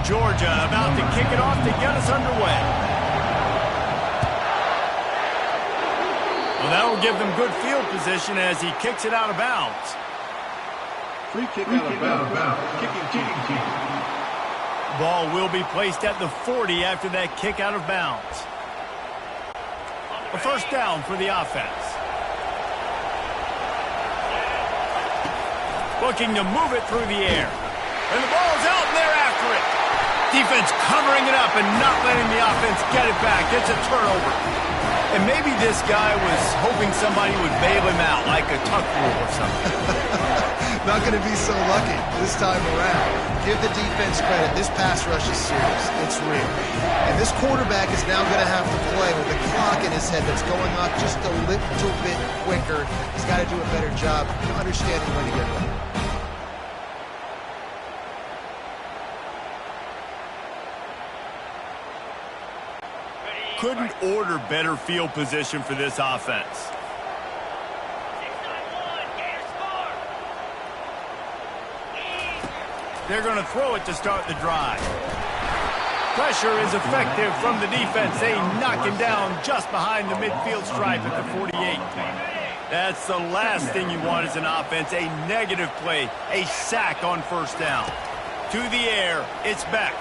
Georgia about to kick it off to get us underway. Well, that will give them good field position as he kicks it out of bounds. Free kick out of bounds. Kicking team. Ball will be placed at the 40 after that kick out of bounds. A first down for the offense. Looking to move it through the air. And the ball's out and they're after it. Defense covering it up and not letting the offense get it back. It's a turnover. And maybe this guy was hoping somebody would bail him out like a tuck rule or something. Not going to be so lucky this time around. Give the defense credit. This pass rush is serious. It's real. And this quarterback is now going to have to play with a clock in his head that's going off just a little bit quicker. He's got to do a better job understanding when to get ready. Couldn't order better field position for this offense. They're going to throw it to start the drive. Pressure is effective from the defense. They knock him down just behind the midfield stripe at the 48. That's the last thing you want as an offense, a negative play, a sack on first down. To the air, it's back.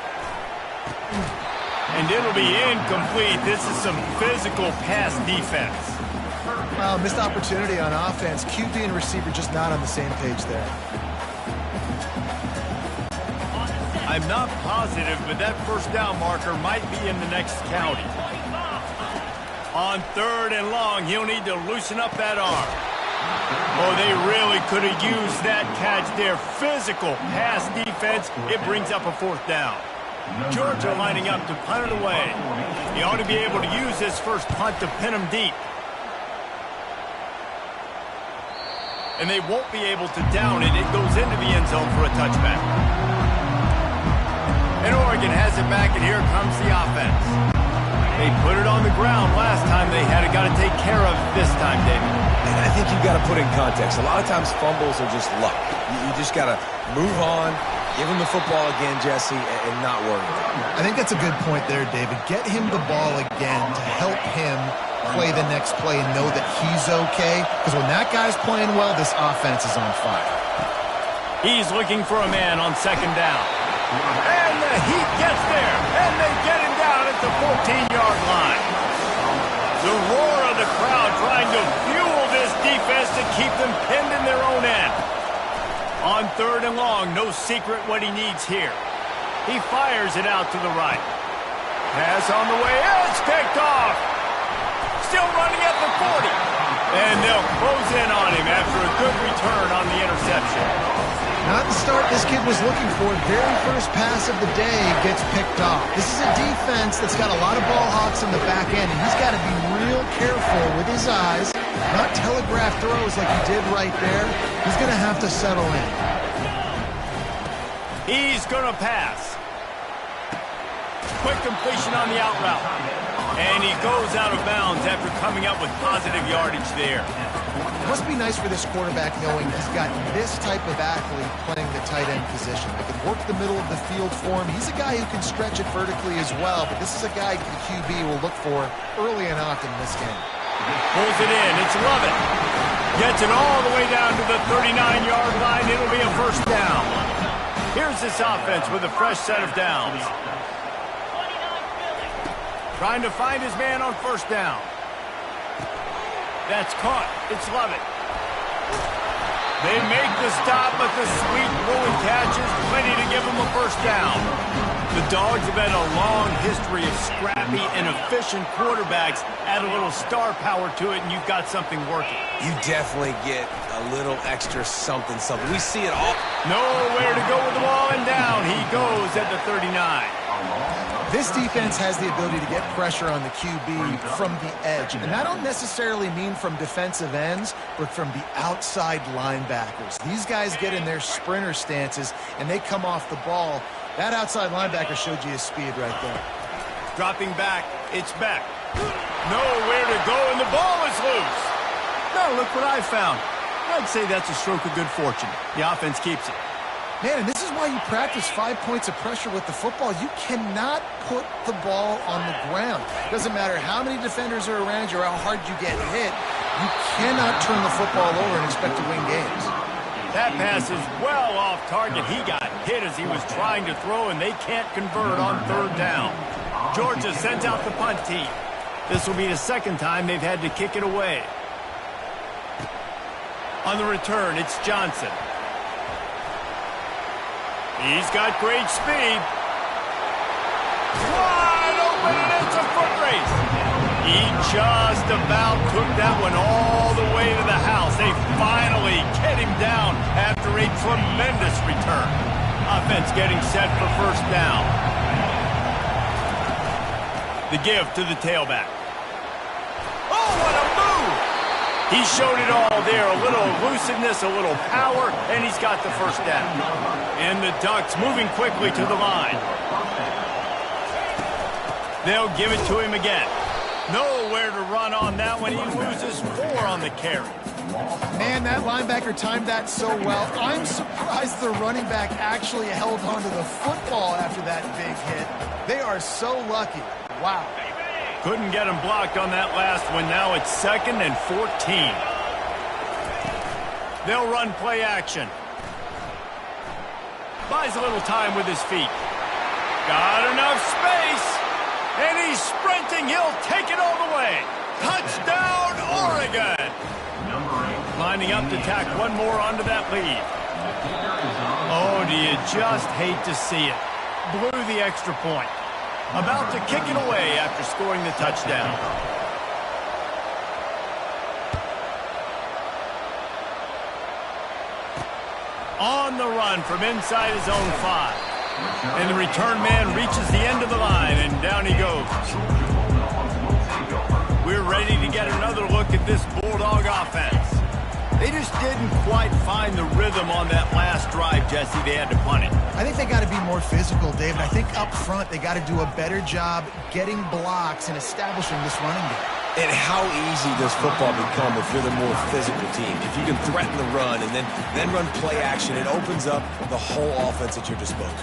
And it'll be incomplete. This is some physical pass defense. Wow, missed opportunity on offense. QB and receiver just not on the same page there. I'm not positive, but that first down marker might be in the next county. On third and long, he'll need to loosen up that arm. Oh, they really could have used that catch there. Physical pass defense. It brings up a fourth down. Georgia lining up to punt it away. He ought to be able to use his first punt to pin him deep. And they won't be able to down it. It goes into the end zone for a touchback. And Oregon has it back, and here comes the offense. They put it on the ground last time. They had it got to take care of this time, David. And I think you've got to put in context. A lot of times fumbles are just luck. You just got to move on. Give him the football again, Jesse, and not worry about it. I think that's a good point there, David. Get him the ball again to help him play the next play and know that he's okay. Because when that guy's playing well, this offense is on fire. He's looking for a man on second down. And the Heat gets there. And they get him down at the 14-yard line. The roar of the crowd trying to fuel this defense to keep them pinned in their own end. On third and long, no secret what he needs here. He fires it out to the right. Pass on the way. It's picked off. Still running at the 40. And they'll close in on him after a good return on the interception. Not the start this kid was looking for. Very first pass of the day gets picked off. This is a defense that's got a lot of ball hawks in the back end, and he's got to be real careful with his eyes, not telegraph throws like he did right there. He's going to have to settle in. He's going to pass. Quick completion on the out route. And he goes out of bounds after coming up with positive yardage there. It must be nice for this quarterback knowing he's got this type of athlete playing the tight end position. They can work the middle of the field for him. He's a guy who can stretch it vertically as well, but this is a guy the QB will look for early and often in this game. Pulls it in. It's Lovett. Gets it all the way down to the 39-yard line. It'll be a first down. Here's this offense with a fresh set of downs. Trying to find his man on first down. That's caught. It's Lovett. They make the stop, but the sweet throwing catch is plenty to give them a first down. The Dogs have had a long history of scrappy and efficient quarterbacks. Add a little star power to it, and you've got something working. You definitely get a little extra something. We see it all. Nowhere to go with the ball, and down he goes at the 39. This defense has the ability to get pressure on the QB from the edge. And I don't necessarily mean from defensive ends, but from the outside linebackers. These guys get in their sprinter stances, and they come off the ball. That outside linebacker showed you his speed right there. Dropping back, it's back. Nowhere to go, and the ball is loose. Now look what I found. I'd say that's a stroke of good fortune. The offense keeps it. Man, and this is why you practice 5 points of pressure with the football. You cannot put the ball on the ground. Doesn't matter how many defenders are around you or how hard you get hit. You cannot turn the football over and expect to win games. That pass is well off target. He got hit as he was trying to throw, and they can't convert on third down. Georgia sends out the punt team. This will be the second time they've had to kick it away. On the return, it's Johnson. He's got great speed. Wide open, and it's a foot race. He just about took that one all the way to the house. They finally get him down after a tremendous return. Offense getting set for first down. The give to the tailback. Oh, what a move! He showed it all there. A little elusiveness, a little power, and he's got the first down. And the Ducks moving quickly to the line. They'll give it to him again. Nowhere to run on that one. He loses 4 on the carry. Man, that linebacker timed that so well. I'm surprised the running back actually held onto the football after that big hit. They are so lucky. Wow. Couldn't get him blocked on that last one. Now it's 2nd and 14. They'll run play action. Buys a little time with his feet. Got enough space. And he's sprinting. He'll take it all the way. Touchdown, Oregon. Lining up to tack one more onto that lead. Oh, do you just hate to see it? Blew the extra point. About to kick it away after scoring the touchdown. On the run from inside his own 5. And the return man reaches the end of the line, and down he goes. We're ready to get another look at this Bulldog offense. They just didn't quite find the rhythm on that last drive, Jesse. They had to punt it. I think they got to be more physical, David. I think up front they got to do a better job getting blocks and establishing this running game. And how easy does football become if you're the more physical team? If you can threaten the run and then run play action, it opens up the whole offense at your disposal.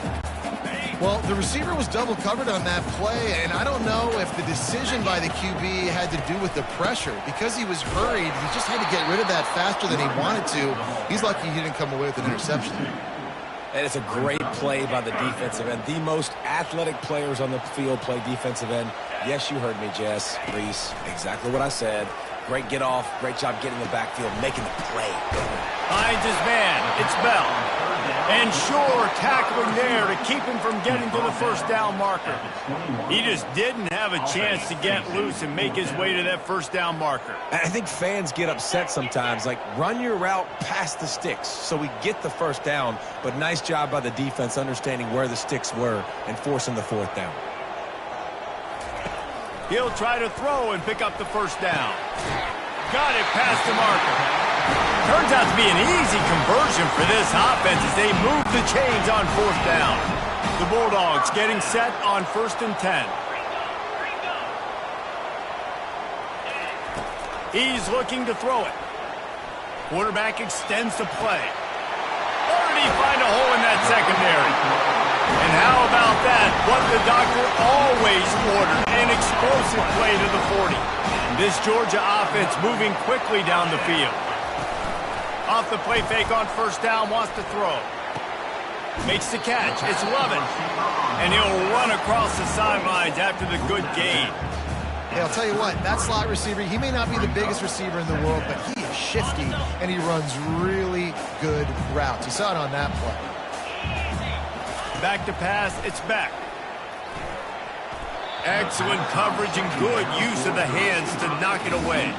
Well, the receiver was double covered on that play, and I don't know if the decision by the QB had to do with the pressure. Because he was hurried, he just had to get rid of that faster than he wanted to. He's lucky he didn't come away with an interception. And it's a great play by the defensive end. The most athletic players on the field play defensive end. Yes, you heard me, Jess, Reese. Exactly what I said. Great get off. Great job getting in the backfield, making the play. Finds his man. It's Bell. And sure, tackling there to keep him from getting to the first down marker. He just didn't have a chance to get loose and make his way to that first down marker. And I think fans get upset sometimes, like run your route past the sticks so we get the first down, but nice job by the defense understanding where the sticks were and forcing the 4th down. He'll try to throw and pick up the first down. Got it past the marker. Turns out to be an easy conversion for this offense as they move the chains on 4th down. The Bulldogs getting set on 1st and 10. He's looking to throw it. Quarterback extends the play. Or did he find a hole in that secondary? And how about that? What the doctor always ordered, an explosive play to the 40. This Georgia offense moving quickly down the field. Off the play fake on 1st down, wants to throw. Makes the catch. It's Lovett. And he'll run across the sidelines after the good gain. Hey, I'll tell you what, that slot receiver, he may not be the biggest receiver in the world, but he is shifty, and he runs really good routes. You saw it on that play. Back to pass, it's back. Excellent coverage and good use of the hands to knock it away.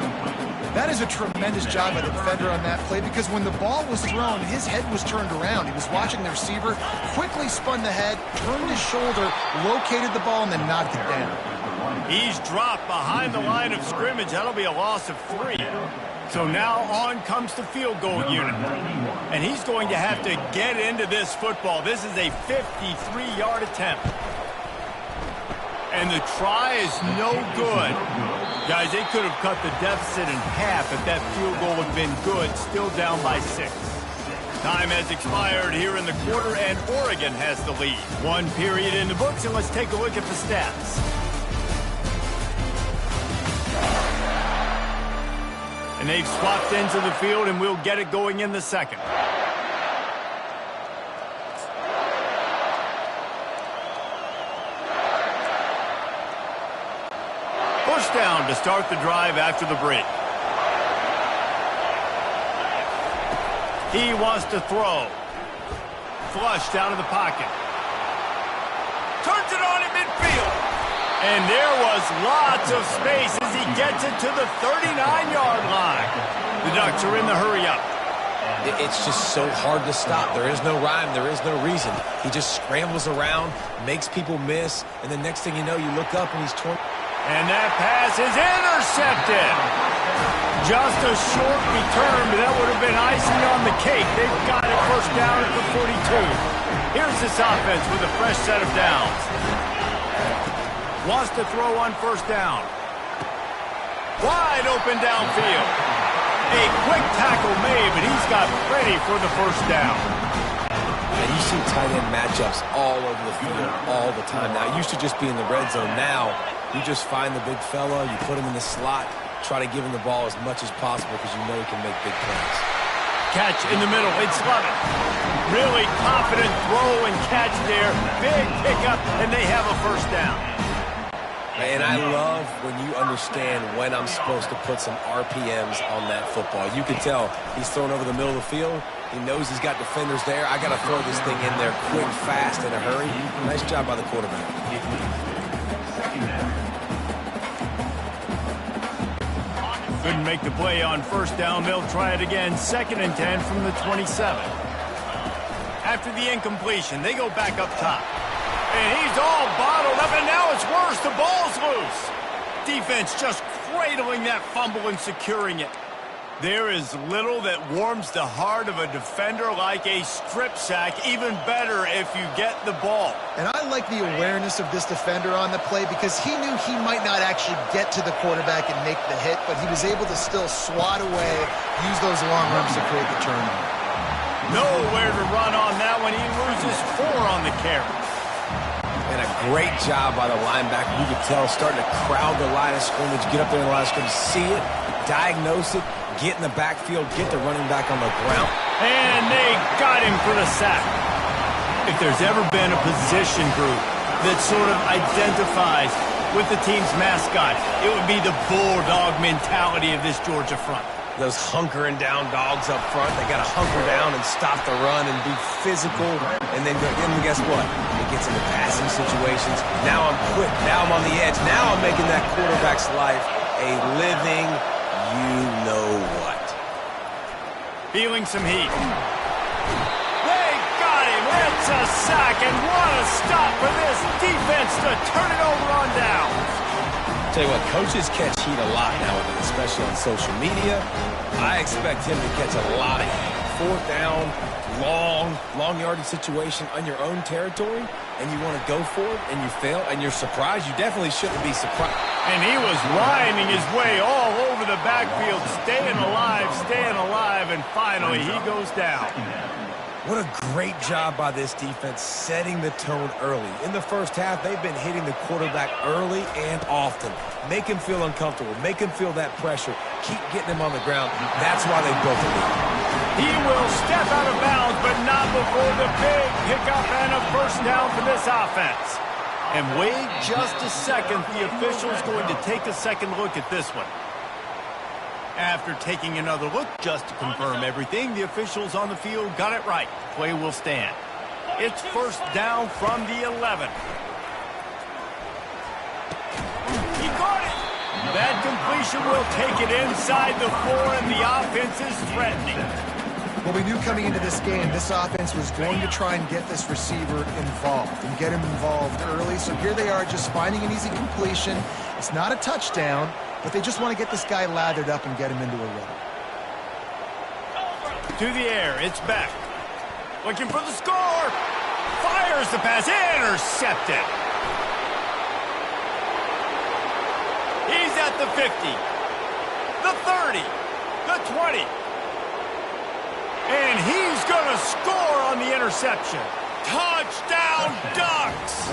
That is a tremendous job by the defender on that play because when the ball was thrown, his head was turned around. He was watching the receiver, quickly spun the head, turned his shoulder, located the ball, and then knocked it down. He's dropped behind the line of scrimmage. That'll be a loss of 3. So now on comes the field goal unit. And he's going to have to get into this football. This is a 53-yard attempt. And the try is no good. Guys, they could have cut the deficit in half if that field goal had been good, still down by 6. Time has expired here in the quarter, and Oregon has the lead. 1 period in the books, and let's take a look at the stats. And they've swapped ends of the field, and we'll get it going in the second. First down to start the drive after the break. He wants to throw. Flushed out of the pocket. Turns it on in midfield. And there was lots of space as he gets it to the 39-yard line. The Ducks are in the hurry-up. It's just so hard to stop. There is no rhyme. There is no reason. He just scrambles around, makes people miss, and the next thing you know, you look up and he's 20. And that pass is intercepted. Just a short return, but that would have been icing on the cake. They've got it first down at the 42. Here's this offense with a fresh set of downs. Wants to throw on first down. Wide open downfield. A quick tackle made, but he's got plenty for the first down. And you see tight end matchups all over the field all the time. Now, it used to just be in the red zone. Now, you just find the big fella, you put him in the slot, try to give him the ball as much as possible because you know he can make big plays. Catch in the middle. It's Lovett. Really confident throw and catch there. Big pickup, and they have a first down. And I love when you understand when I'm supposed to put some RPMs on that football. You can tell he's thrown over the middle of the field. He knows he's got defenders there. I got to throw this thing in there quick, fast, in a hurry. Nice job by the quarterback. Couldn't make the play on first down. They'll try it again. 2nd and 10 from the 27. After the incompletion, they go back up top. And he's all bottled up, and now it's worse. The ball's loose. Defense just cradling that fumble and securing it. There is little that warms the heart of a defender like a strip sack. Even better if you get the ball. And I like the awareness of this defender on the play because he knew he might not actually get to the quarterback and make the hit, but he was able to still swat away, use those long arms to create the turnover. Nowhere to run on that one. He loses 4 on the carry. And a great job by the linebacker. You could tell starting to crowd the line of scrimmage, get up there in the line of scrimmage, see it, diagnose it, get in the backfield, get the running back on the ground. And they got him for the sack. If there's ever been a position group that sort of identifies with the team's mascot, it would be the bulldog mentality of this Georgia front. Those hunkering down dogs up front, they got to hunker down and stop the run and be physical. And then guess what? It gets into passing situations. Now I'm quick. Now I'm on the edge. Now I'm making that quarterback's life a living you-know-what. Feeling some heat. They got him. It's a sack, and what a stop for this defense to turn it over on down. Tell you what, coaches catch heat a lot nowadays, especially on social media. I expect him to catch a lot of heat. 4th down, long yardage situation on your own territory, and you want to go for it, and you fail, and you're surprised. You definitely shouldn't be surprised. And he was winding his way all over the backfield, staying alive, and finally he goes down. What a great job by this defense setting the tone early. In the first half, they've been hitting the quarterback early and often. Make him feel uncomfortable. Make him feel that pressure. Keep getting him on the ground. That's why they built the lead. He will step out of bounds, but not before the big pickup and a first down for this offense. And wait just a second. The official's going to take a second look at this one. After taking another look just to confirm everything, the officials on the field got it right. Play will stand. It's first down from the 11. He got it. That completion will take it inside the 4, and the offense is threatening. Well, we knew coming into this game, this offense was going to try and get this receiver involved and get him involved early. So here they are just finding an easy completion. It's not a touchdown, but they just want to get this guy lathered up and get him into a rhythm. To the air, it's Beck. Looking for the score. Fires the pass, intercepted. He's at the 50, the 30, the 20. And he's going to score on the interception. Touchdown, Ducks!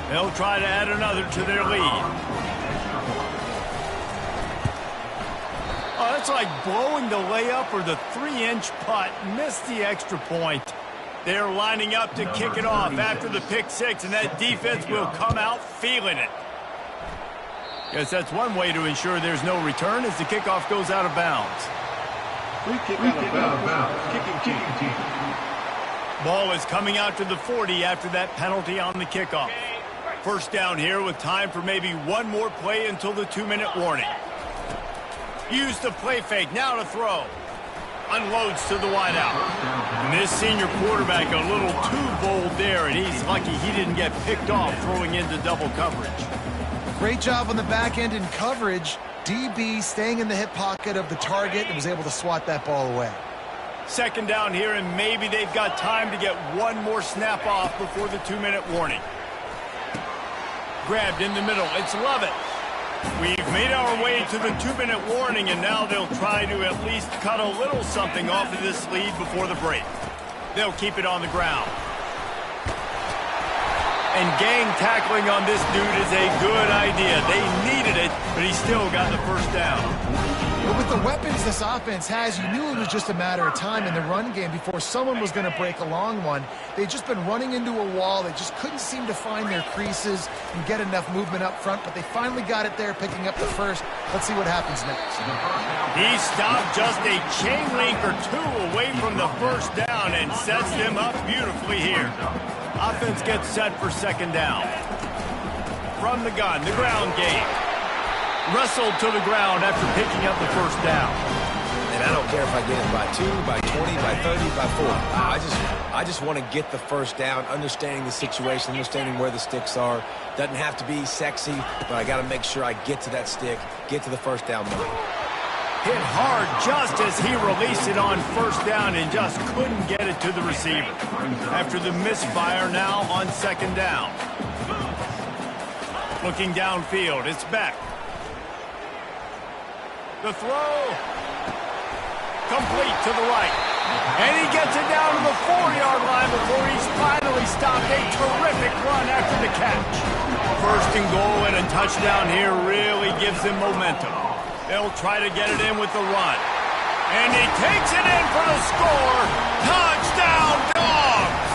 They'll try to add another to their lead. Oh, that's like blowing the layup or the 3-inch putt. Missed the extra point. They're lining up to kick it off after the pick six, and that defense will come out feeling it. Guess that's one way to ensure there's no return as the kickoff goes out of bounds. Free kick out of bounds. Kicking team. Ball is coming out to the 40 after that penalty on the kickoff. First down here with time for maybe one more play until the 2-minute warning. Use the play fake, now to throw. Unloads to the wideout. And this senior quarterback a little too bold there, and he's lucky he didn't get picked off throwing into double coverage. Great job on the back end in coverage. DB staying in the hip pocket of the target and was able to swat that ball away. Second down here, and maybe they've got time to get one more snap off before the 2-minute warning. Grabbed in the middle. It's Lovett. We've made our way to the 2-minute warning, and now they'll try to at least cut a little something off of this lead before the break. They'll keep it on the ground. And gang tackling on this dude is a good idea. They needed it, but he still got the first down. But with the weapons this offense has, you knew it was just a matter of time in the run game before someone was going to break a long one. They'd just been running into a wall. They just couldn't seem to find their creases and get enough movement up front, but they finally got it there, picking up the first. Let's see what happens next. He stopped just a chain link or two away from the first down and sets them up beautifully here. Offense gets set for second down. From the gun, the ground game. Wrestled to the ground after picking up the first down. And I don't care if I get it by 2, by 20, by 30, by 40. I just want to get the first down, understanding the situation, understanding where the sticks are. Doesn't have to be sexy, but I got to make sure I get to that stick, get to the first down money. Hit hard just as he released it on first down and just couldn't get it to the receiver. After the misfire, now on second down. Looking downfield, it's Beck. The throw. Complete to the right. And he gets it down to the 4-yard line before he's finally stopped. A terrific run after the catch. First and goal and a touchdown here really gives them momentum. They'll try to get it in with the run. And he takes it in for the score. Touchdown, Dogs!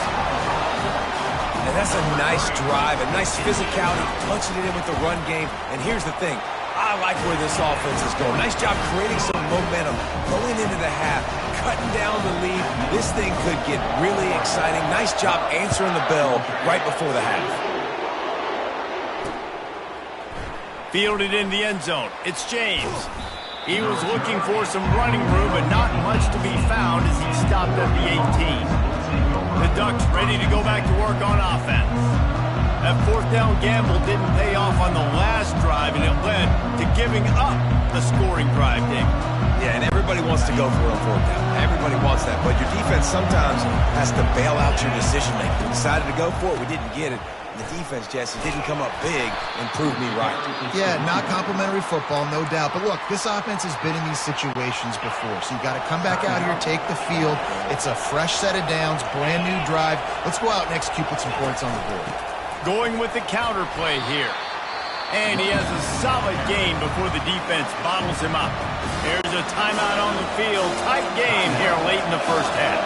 And that's a nice drive, a nice physicality, punching it in with the run game. And here's the thing. I like where this offense is going. Nice job creating some momentum, going into the half, cutting down the lead. This thing could get really exciting. Nice job answering the bell right before the half. Fielded in the end zone. It's James. He was looking for some running room, but not much to be found as he stopped at the 18. The Ducks ready to go back to work on offense. That fourth down gamble didn't pay off on the last drive, and it led to giving up a scoring drive, Dick. Yeah, and everybody wants to go for it on fourth down. Everybody wants that, but your defense sometimes has to bail out your decision-making. We decided to go for it. We didn't get it. The defense, Jesse, didn't come up big and prove me right. Yeah, not complimentary football, no doubt. But look, this offense has been in these situations before, so you got to come back out here, take the field. It's a fresh set of downs, brand new drive. Let's go out and execute with some points on the board. Going with the counter play here. And he has a solid gain before the defense bottles him up. There's a timeout on the field. Tight game here late in the first half.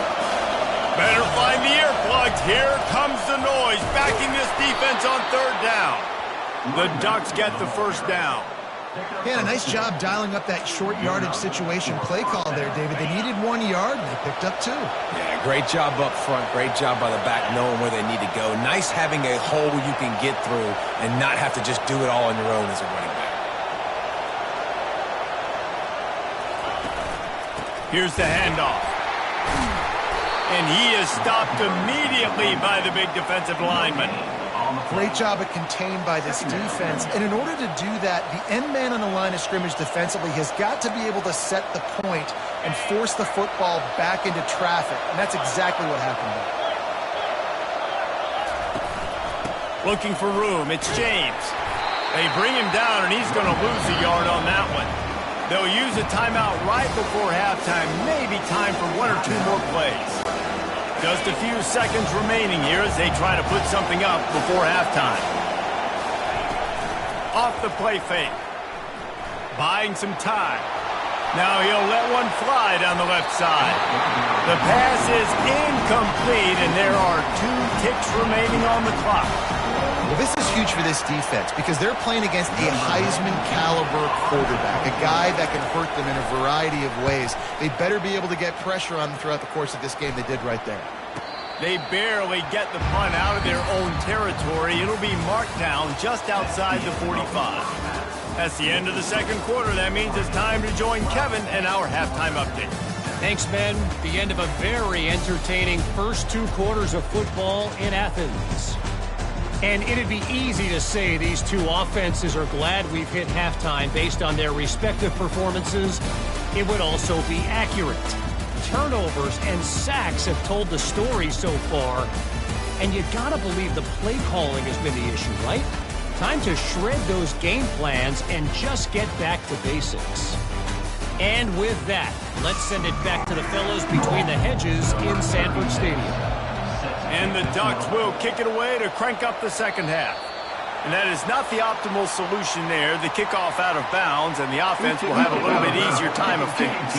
Better find the earplugs. Here comes the noise, backing this defense on third down. The Ducks get the first down. Yeah, a nice job dialing up that short yardage situation play call there, David. They needed 1 yard, and they picked up 2. Yeah, great job up front. Great job by the back knowing where they need to go. Nice having a hole you can get through and not have to just do it all on your own as a running back. Here's the handoff. And he is stopped immediately by the big defensive lineman. Great job at contained by this defense. And in order to do that, the end man on the line of scrimmage defensively has got to be able to set the point and force the football back into traffic. And that's exactly what happened there. Looking for room. It's James. They bring him down, and he's going to lose a yard on that one. They'll use a timeout right before halftime, maybe time for 1 or 2 more plays. Just a few seconds remaining here as they try to put something up before halftime. Off the play fake. Buying some time. Now he'll let one fly down the left side. The pass is incomplete, and there are 2 ticks remaining on the clock. Well, this is huge for this defense because they're playing against a Heisman-caliber quarterback, a guy that can hurt them in a variety of ways. They better be able to get pressure on them throughout the course of this game. They did right there. They barely get the punt out of their own territory. It'll be marked down just outside the 45. That's the end of the second quarter. That means it's time to join Kevin and our halftime update. Thanks, Ben. The end of a very entertaining first 2 quarters of football in Athens. And it'd be easy to say these 2 offenses are glad we've hit halftime based on their respective performances. It would also be accurate. Turnovers and sacks have told the story so far. And you gotta believe the play calling has been the issue, right? Time to shred those game plans and just get back to basics. And with that, let's send it back to the fellows between the hedges in Sanford Stadium. And the Ducks will kick it away to crank up the second half. And that is not the optimal solution there. The kickoff out of bounds, and the offense will have a little bit easier time of things.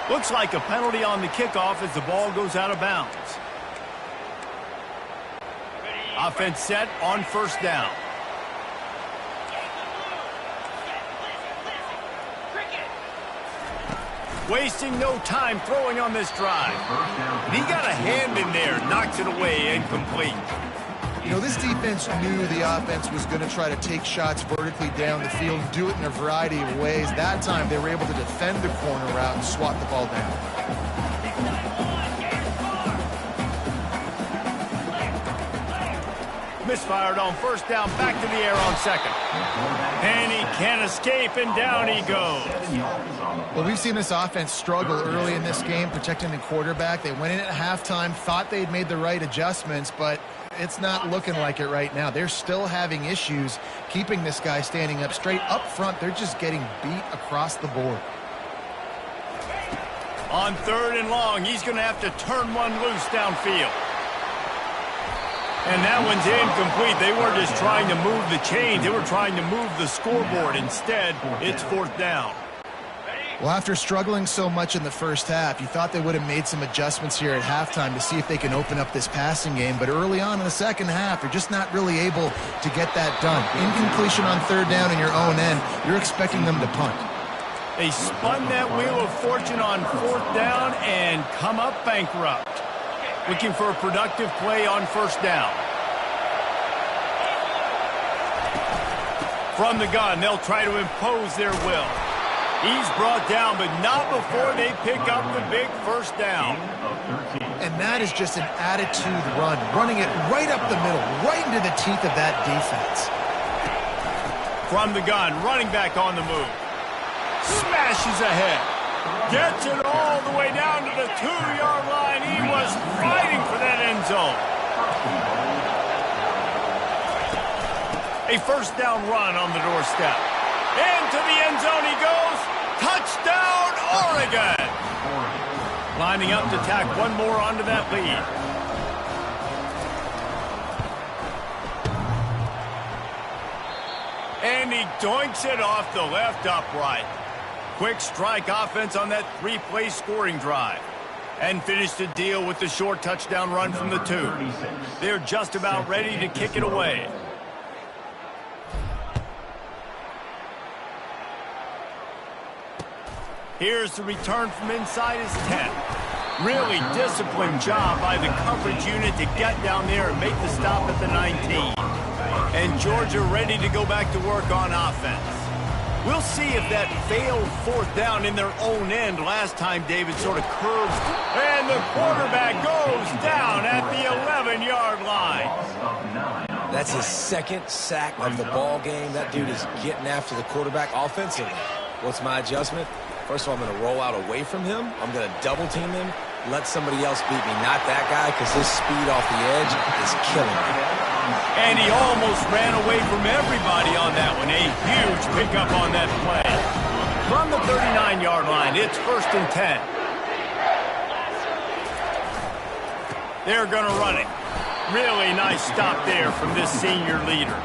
Looks like a penalty on the kickoff as the ball goes out of bounds. Offense set on first down. Wasting no time throwing on this drive. And he got a hand in there, knocks it away, incomplete. You know, this defense knew the offense was going to try to take shots vertically down the field, do it in a variety of ways. That time, they were able to defend the corner route and swat the ball down. Misfired on first down, back to the air on second. And he can't escape, and down he goes. Well, we've seen this offense struggle early in this game, protecting the quarterback. They went in at halftime, thought they'd made the right adjustments, but it's not looking like it right now. They're still having issues keeping this guy standing up straight. Up front, they're just getting beat across the board. On 3rd and long, he's going to have to turn one loose downfield. And that one's incomplete. They weren't just trying to move the chains. They were trying to move the scoreboard. Instead, it's 4th down. Well, after struggling so much in the first half, you thought they would have made some adjustments here at halftime to see if they can open up this passing game. But early on in the second half, they're just not really able to get that done. Incompletion on 3rd down in your own end, you're expecting them to punt. They spun that wheel of fortune on 4th down and come up bankrupt. Looking for a productive play on first down. From the gun, they'll try to impose their will. He's brought down, but not before they pick up the big first down. And that is just an attitude run, running it right up the middle, right into the teeth of that defense. From the gun, running back on the move. Smashes ahead. Gets it all the way down to the 2-yard line. He was fighting for that end zone. A first down run on the doorstep. Into the end zone he goes. Touchdown, Oregon. Lining up to tack one more onto that lead. And he doinks it off the left upright. Quick strike offense on that 3-play scoring drive. And finished the deal with the short touchdown run from the 2. They're just about ready to kick it away. Here's the return from inside his 10. Really disciplined job by the coverage unit to get down there and make the stop at the 19. And Georgia ready to go back to work on offense. We'll see if that failed 4th down in their own end last time David sort of curves. And the quarterback goes down at the 11-yard line. That's his 2nd sack of the ball game. That dude is getting after the quarterback offensively. What's my adjustment? First of all, I'm going to roll out away from him. I'm going to double team him. Let somebody else beat me, not that guy, because his speed off the edge is killing me. And he almost ran away from everybody on that one. A huge pickup on that play. From the 39-yard line, it's 1st and 10. They're going to run it. Really nice stop there from this senior leader.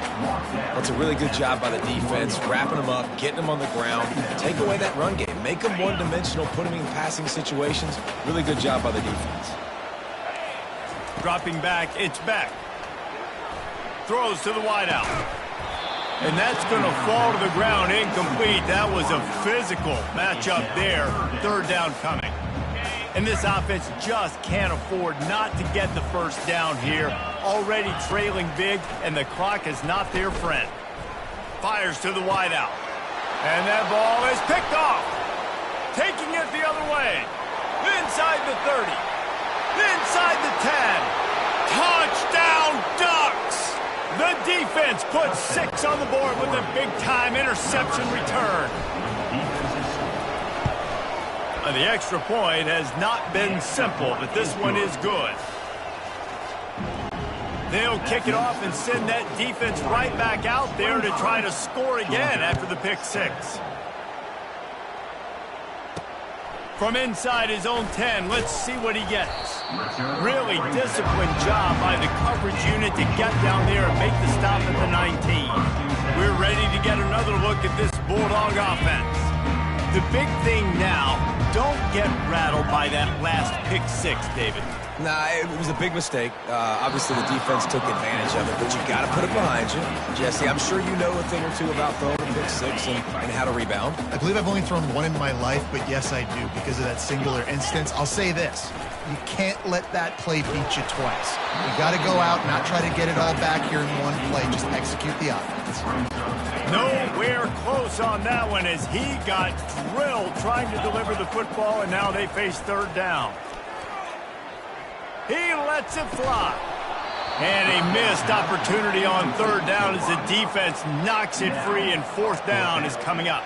That's a really good job by the defense, wrapping them up, getting them on the ground, take away that run game, make them one-dimensional, put them in passing situations. Really good job by the defense. Dropping back, it's Beck. Throws to the wideout. And that's going to fall to the ground incomplete. That was a physical matchup there. 3rd down coming. And this offense just can't afford not to get the 1st down here. Already trailing big, and the clock is not their friend. Fires to the wideout. And that ball is picked off. Taking it the other way. Inside the 30. Inside the 10. Touchdown Ducks! The defense puts 6 on the board with a big-time interception return. The extra point has not been simple, but this one is good. They'll kick it off and send that defense right back out there to try to score again after the pick 6. From inside his own 10, let's see what he gets. Really disciplined job by the coverage unit to get down there and make the stop at the 19. We're ready to get another look at this Bulldog offense. The big thing now, don't get rattled by that last pick 6, David. Nah, it was a big mistake. Obviously, the defense took advantage of it, but you got to put it behind you. Jesse, I'm sure you know a thing or two about throwing a pick 6 and how to rebound. I believe I've only thrown one in my life, but yes, I do, because of that singular instance. I'll say this. You can't let that play beat you twice. You got to go out, not try to get it all back here in one play. Just execute the offense. Nowhere close on that one as he got drilled trying to deliver the football, and now they face 3rd down. He lets it fly. And a missed opportunity on 3rd down as the defense knocks it free, and 4th down is coming up.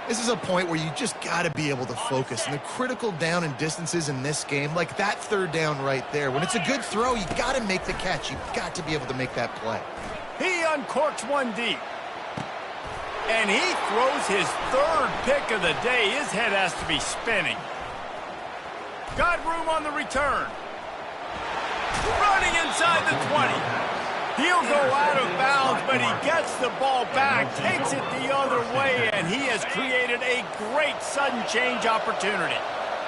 This is a point where you just got to be able to focus. And the critical down and distances in this game, like that 3rd down right there, when it's a good throw, you got to make the catch. You've got to be able to make that play. He uncorks one deep. And he throws his 3rd pick of the day. His head has to be spinning. Got room on the return. Running inside the 20. He'll go out of bounds, but he gets the ball back, takes it the other way, and he has created a great sudden change opportunity.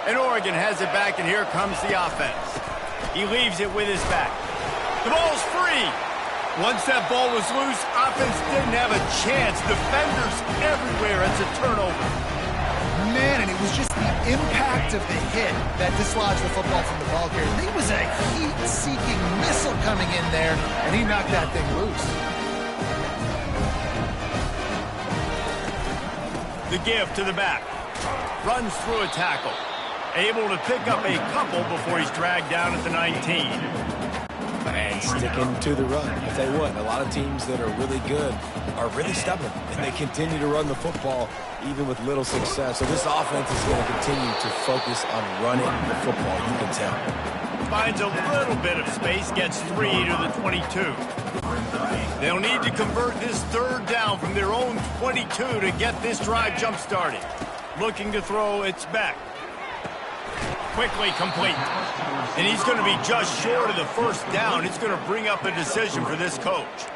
And Oregon has it back, and here comes the offense. He leaves it with his back. The ball's free. Once that ball was loose, offense didn't have a chance. Defenders everywhere. It's a turnover. Man, and it was just the impact of the hit that dislodged the football from the ball carrier. There was a heat-seeking missile coming in there, and he knocked that thing loose. The give to the back. Runs through a tackle. Able to pick up a couple before he's dragged down at the 19. And sticking to the run. I'll tell you what, a lot of teams that are really good are really stubborn, and they continue to run the football even with little success. So this offense is going to continue to focus on running the football, you can tell. Finds a little bit of space, gets 3 to the 22. They'll need to convert this 3rd down from their own 22 to get this drive jump-started. Looking to throw, it's back. Quickly complete. And he's going to be just short of the 1st down. It's going to bring up a decision for this coach.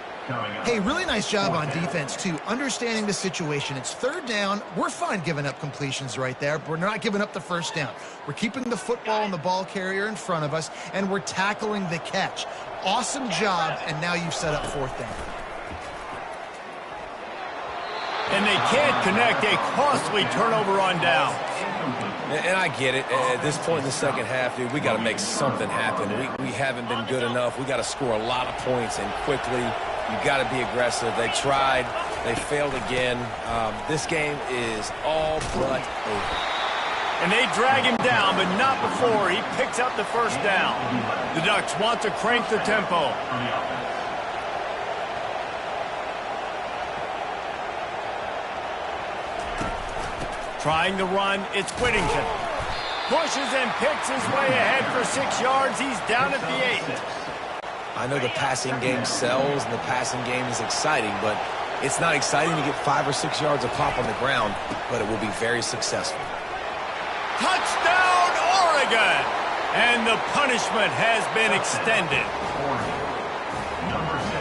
Hey, really nice job on defense, too. Understanding the situation. It's 3rd down. We're fine giving up completions right there, but we're not giving up the 1st down. We're keeping the football and the ball carrier in front of us, and we're tackling the catch. Awesome job, and now you've set up 4th down. And they can't connect. A costly turnover on down. And I get it. At this point in the second half, dude, we got to make something happen. We haven't been good enough. We got to score a lot of points and quickly. You got to be aggressive. They tried. They failed again. This game is all but over. And they drag him down, but not before he picks up the 1st down. The Ducks want to crank the tempo. Trying to run, it's Whittington. Pushes and picks his way ahead for 6 yards. He's down at the 8. I know the passing game sells and the passing game is exciting, but it's not exciting to get 5 or 6 yards a pop on the ground, but it will be very successful. Touchdown, Oregon! And the punishment has been extended. Number 6.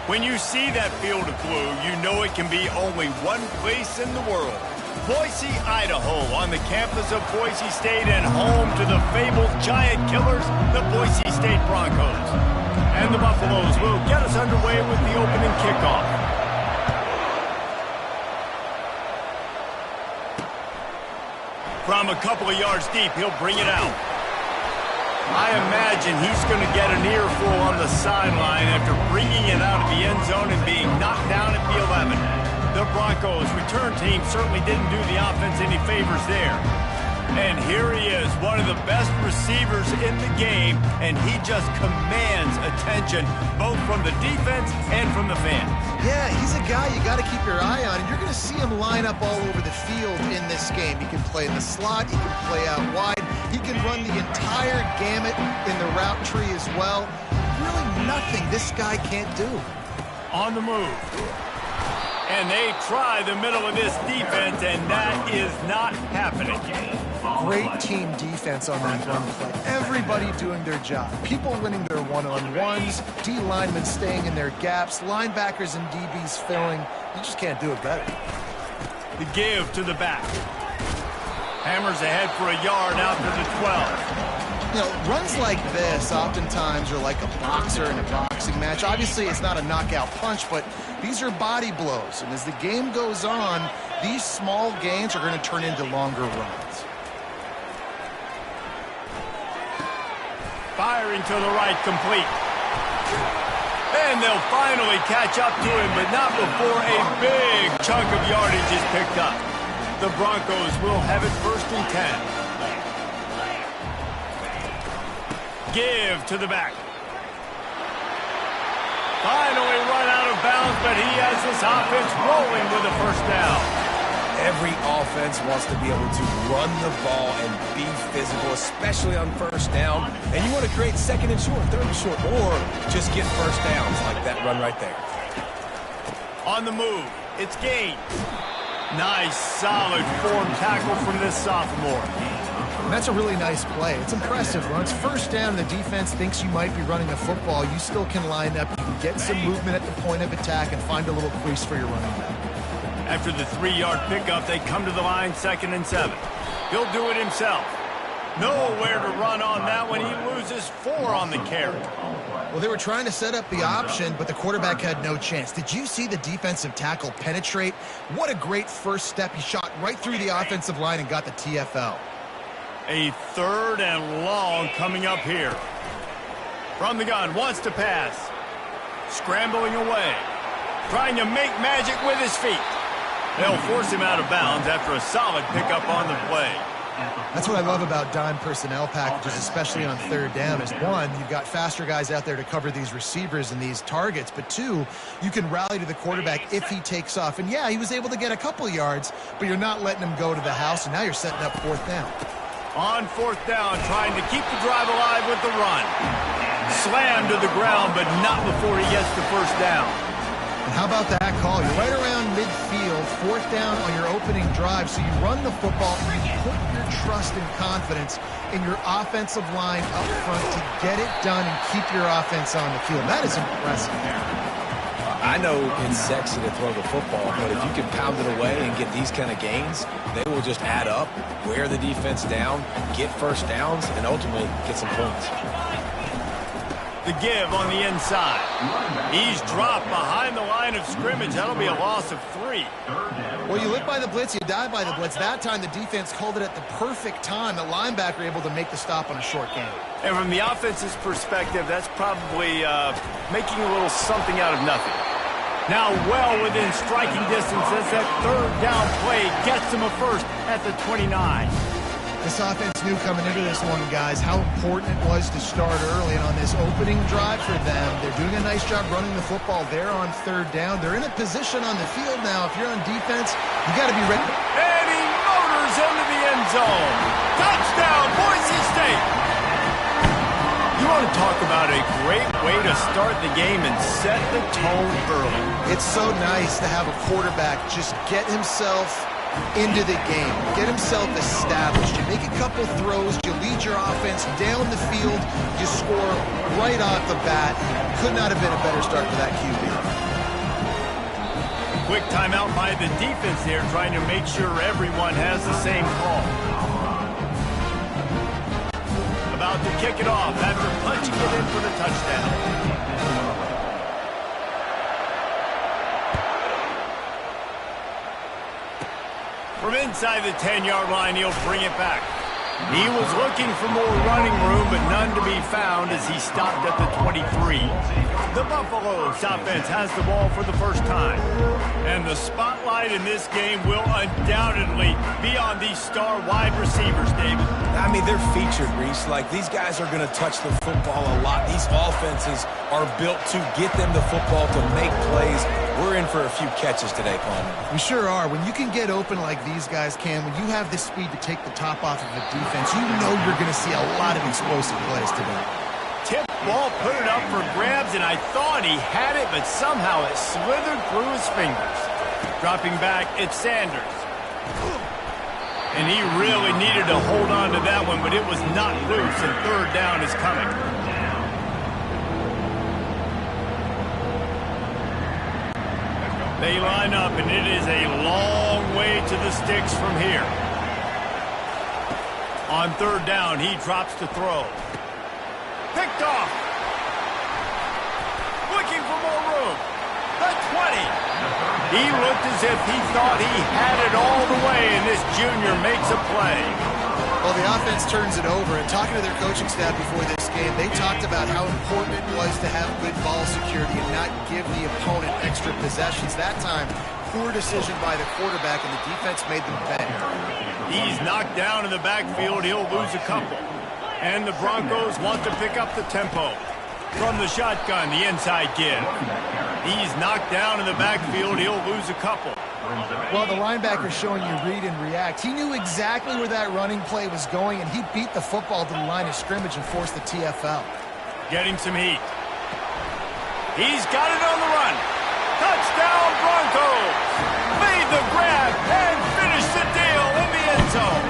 When you see that field of blue, you know it can be only one place in the world. Boise, Idaho, on the campus of Boise State and home to the fabled giant killers, the Boise State Broncos. And the Buffaloes will get us underway with the opening kickoff. From a couple of yards deep, he'll bring it out. I imagine he's going to get an earful on the sideline after bringing it out of the end zone and being knocked down at the 11. The Broncos' return team certainly didn't do the offense any favors there. And here he is, one of the best receivers in the game, and he just commands attention both from the defense and from the fans. Yeah, he's a guy you got to keep your eye on, and you're going to see him line up all over the field in this game. He can play in the slot, he can play out wide, he can run the entire gamut in the route tree as well. Really nothing this guy can't do. On the move. And they try the middle of this defense, and that is not happening. Great team defense on that run play. Everybody doing their job. People winning their one-on-ones, D linemen staying in their gaps, linebackers and DBs filling. You just can't do it better. The give to the back. Hammers ahead for a yard out to the 12. You know, runs like this oftentimes are like a boxer in a boxing match. Obviously, it's not a knockout punch, but these are body blows. And as the game goes on, these small gains are going to turn into longer runs. Firing to the right, complete. And they'll finally catch up to him, but not before a big chunk of yardage is picked up. The Broncos will have it 1st and 10. Give to the back. Finally run out of bounds, but he has this offense rolling with a 1st down. Every offense wants to be able to run the ball and be physical, especially on 1st down. And you want to create 2nd and short, 3rd and short, or just get 1st downs like that run right there. On the move, it's Gaines. Nice, solid form tackle from this sophomore. And that's a really nice play. It's impressive. When it's 1st down and the defense thinks you might be running a football, you still can line up. You can get some movement at the point of attack and find a little crease for your running back. After the 3-yard pickup, they come to the line 2nd and 7. He'll do it himself. Nowhere to run on that one. He loses 4 on the carry. Well, they were trying to set up the option, but the quarterback had no chance. Did you see the defensive tackle penetrate? What a great first step. He shot right through the offensive line and got the TFL. A 3rd and long coming up here. From the gun, wants to pass. Scrambling away. Trying to make magic with his feet. They'll force him out of bounds after a solid pickup on the play. That's what I love about dime personnel packages, especially on 3rd down, is 1, you've got faster guys out there to cover these receivers and these targets, but 2, you can rally to the quarterback if he takes off. And yeah, he was able to get a couple yards, but you're not letting him go to the house, and now you're setting up 4th down. On 4th down, trying to keep the drive alive with the run. Slammed to the ground, but not before he gets the 1st down. And how about that call? You're right around midfield, 4th down on your opening drive, so you run the football and you put your trust and confidence in your offensive line up front to get it done and keep your offense on the field. That is impressive. I know it's sexy to throw the football, but if you can pound it away and get these kind of gains, they will just add up, wear the defense down, get 1st downs, and ultimately get some points. The give on the inside. He's dropped behind the line of scrimmage. That'll be a loss of 3. Well, you live by the blitz, you die by the blitz. That time the defense called it at the perfect time. The linebacker able to make the stop on a short gain. And from the offense's perspective, that's probably making a little something out of nothing. Now well within striking distance as that 3rd down play gets him a 1st at the 29. This offense knew coming into this one, guys, how important it was to start early. And on this opening drive for them, they're doing a nice job running the football. They're on 3rd down. They're in a position on the field now. If you're on defense, you got to be ready. And he motors into the end zone. Touchdown, Boise State. You want to talk about a great way to start the game and set the tone early. It's so nice to have a quarterback just get himself into the game, get himself established. You make a couple throws, you lead your offense down the field, you score right off the bat. Could not have been a better start for that QB. Quick timeout by the defense there, trying to make sure everyone has the same call. About to kick it off after punching it in for the touchdown. From inside the 10-yard line, he'll bring it back. He was looking for more running room, but none to be found as he stopped at the 23. The Buffaloes offense has the ball for the 1st time. And the spotlight in this game will undoubtedly be on these star wide receivers, David. I mean, they're featured, Reese. Like, these guys are going to touch the football a lot. These offenses are built to get them the football, to make plays. We're in for a few catches today, Palmer. We sure are. When you can get open like these guys can, when you have the speed to take the top off of the defense, you know you're going to see a lot of explosive plays today. tip ball, put it up for grabs, and I thought he had it, but somehow it slithered through his fingers. Dropping back, it's Sanders. And he really needed to hold on to that one, but it was not loose, and third down is coming. They line up, and it is a long way to the sticks from here. On third down, he drops to throw. Picked off. Looking for more room. The 20. He looked as if he thought he had it all the way, and this junior makes a play. Well, the offense turns it over, and talking to their coaching staff before this game, they talked about how important it was to have good ball security and not give the opponent extra possessions. That time, poor decision by the quarterback, and the defense made them bend. He's knocked down in the backfield. He'll lose a couple. And the Broncos want to pick up the tempo. From the shotgun, the inside give. He's knocked down in the backfield. He'll lose a couple. Well, the linebacker's showing you read and react. He knew exactly where that running play was going, and he beat the football to the line of scrimmage and forced the TFL. Getting some heat. He's got it on the run. Touchdown, Broncos. Made the grab and finished the deal in the end zone.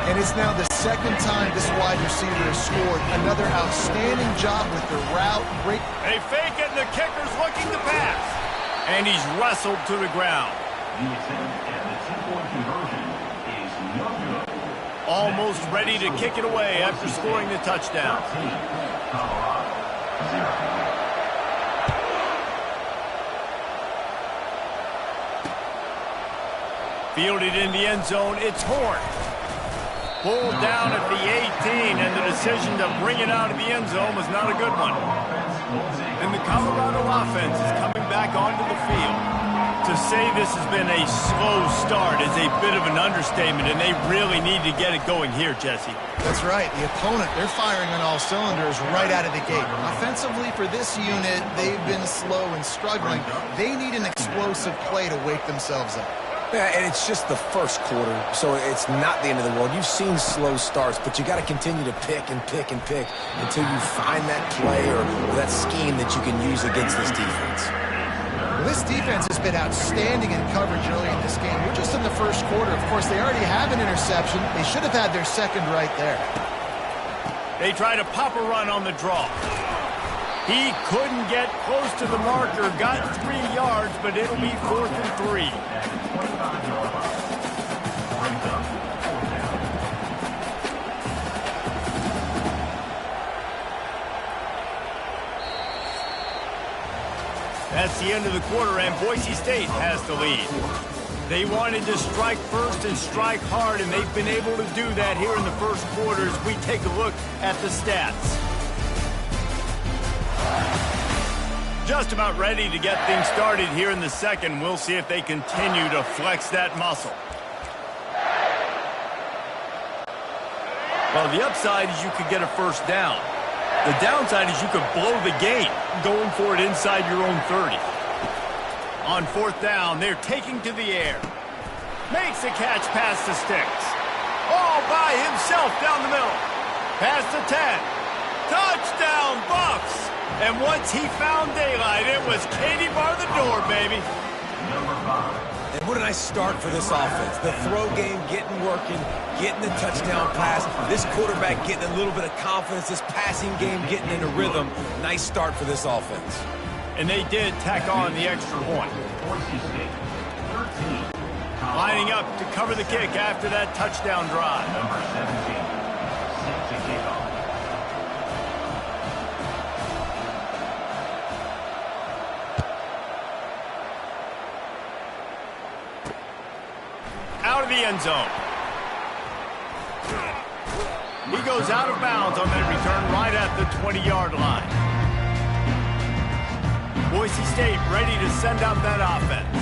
And it's now the second time this wide receiver has scored. Another outstanding job with the route. Great. They fake it, and the kicker's looking to pass. And he's wrestled to the ground. Almost ready to kick it away after scoring the touchdown. Fielded in the end zone, it's Horn. Pulled down at the 18, and the decision to bring it out of the end zone was not a good one. And the Colorado offense is coming back onto the field. To say this has been a slow start is a bit of an understatement, and they really need to get it going here, Jesse. That's right. The opponent, they're firing on all cylinders right out of the gate. Offensively for this unit, they've been slow and struggling. They need an explosive play to wake themselves up. Yeah, and it's just the first quarter, so it's not the end of the world. You've seen slow starts, but you got to continue to pick and pick and pick until you find that play or that scheme that you can use against this defense. Well, this defense has been outstanding in coverage early in this game. We're just in the first quarter. Of course, they already have an interception. They should have had their second right there. They try to pop a run on the draw. He couldn't get close to the marker, got 3 yards, but it'll be 4th and 3. That's the end of the quarter, and Boise State has the lead. They wanted to strike first and strike hard, and they've been able to do that here in the first quarter as we take a look at the stats. Just about ready to get things started here in the second. We'll see if they continue to flex that muscle. Well, the upside is you could get a first down. The downside is you could blow the game going for it inside your own 30. On 4th down, they're taking to the air. Makes a catch past the sticks. All by himself down the middle. Past the 10. Touchdown, Buffs! And once he found daylight, it was Katie bar the door, baby. And what a nice start for this offense. The throw game getting working, getting the touchdown pass. This quarterback getting a little bit of confidence. This passing game getting in a rhythm. Nice start for this offense. And they did tack on the extra point. Lining up to cover the kick after that touchdown drive. Out of the end zone. He goes out of bounds on that return right at the 20-yard line. Boise State ready to send out that offense.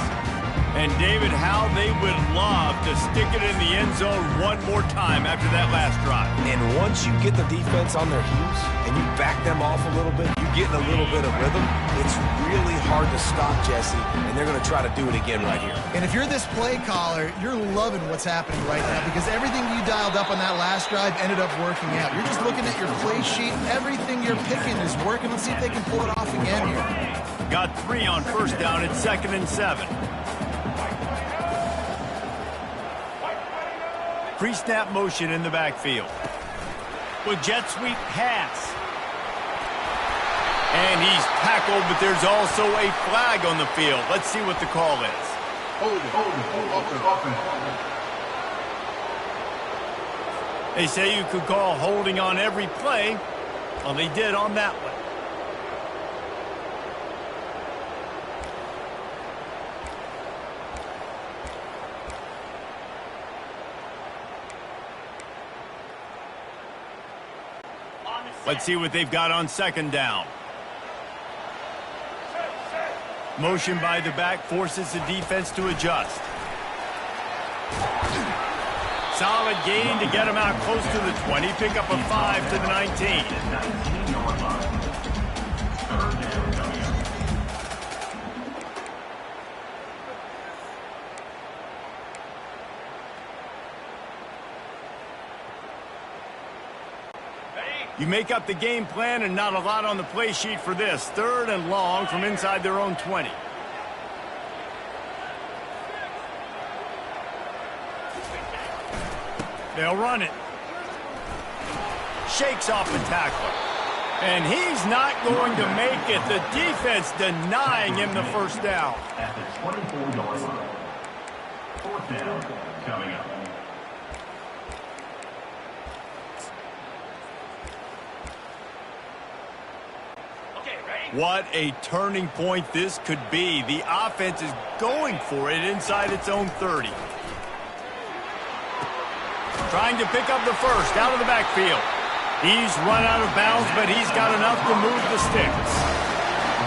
And, David, how they would love to stick it in the end zone one more time after that last drive. And once you get the defense on their heels and you back them off a little bit, you get in a little bit of rhythm, it's really hard to stop, Jesse, and they're going to try to do it again right here. And if you're this play caller, you're loving what's happening right now because everything you dialed up on that last drive ended up working out. You're just looking at your play sheet. Everything you're picking is working. Let's see if they can pull it off again here. Got 3 on first down at 2nd and 7. Pre-snap motion in the backfield. With jet sweep pass. And he's tackled, but there's also a flag on the field. Let's see what the call is. They say you could call holding on every play. Well, they did on that one. Let's see what they've got on 2nd down. Motion by the back forces the defense to adjust. Solid gain to get him out close to the 20. Pick up a 5 to the 19. You make up the game plan and not a lot on the play sheet for this. 3rd and long from inside their own 20. They'll run it. Shakes off the tackler. And he's not going to make it. The defense denying him the first down. At the 24-yard line. 4th down coming up. What a turning point this could be. The offense is going for it inside its own 30. Trying to pick up the first out of the backfield. He's run out of bounds, but he's got enough to move the sticks.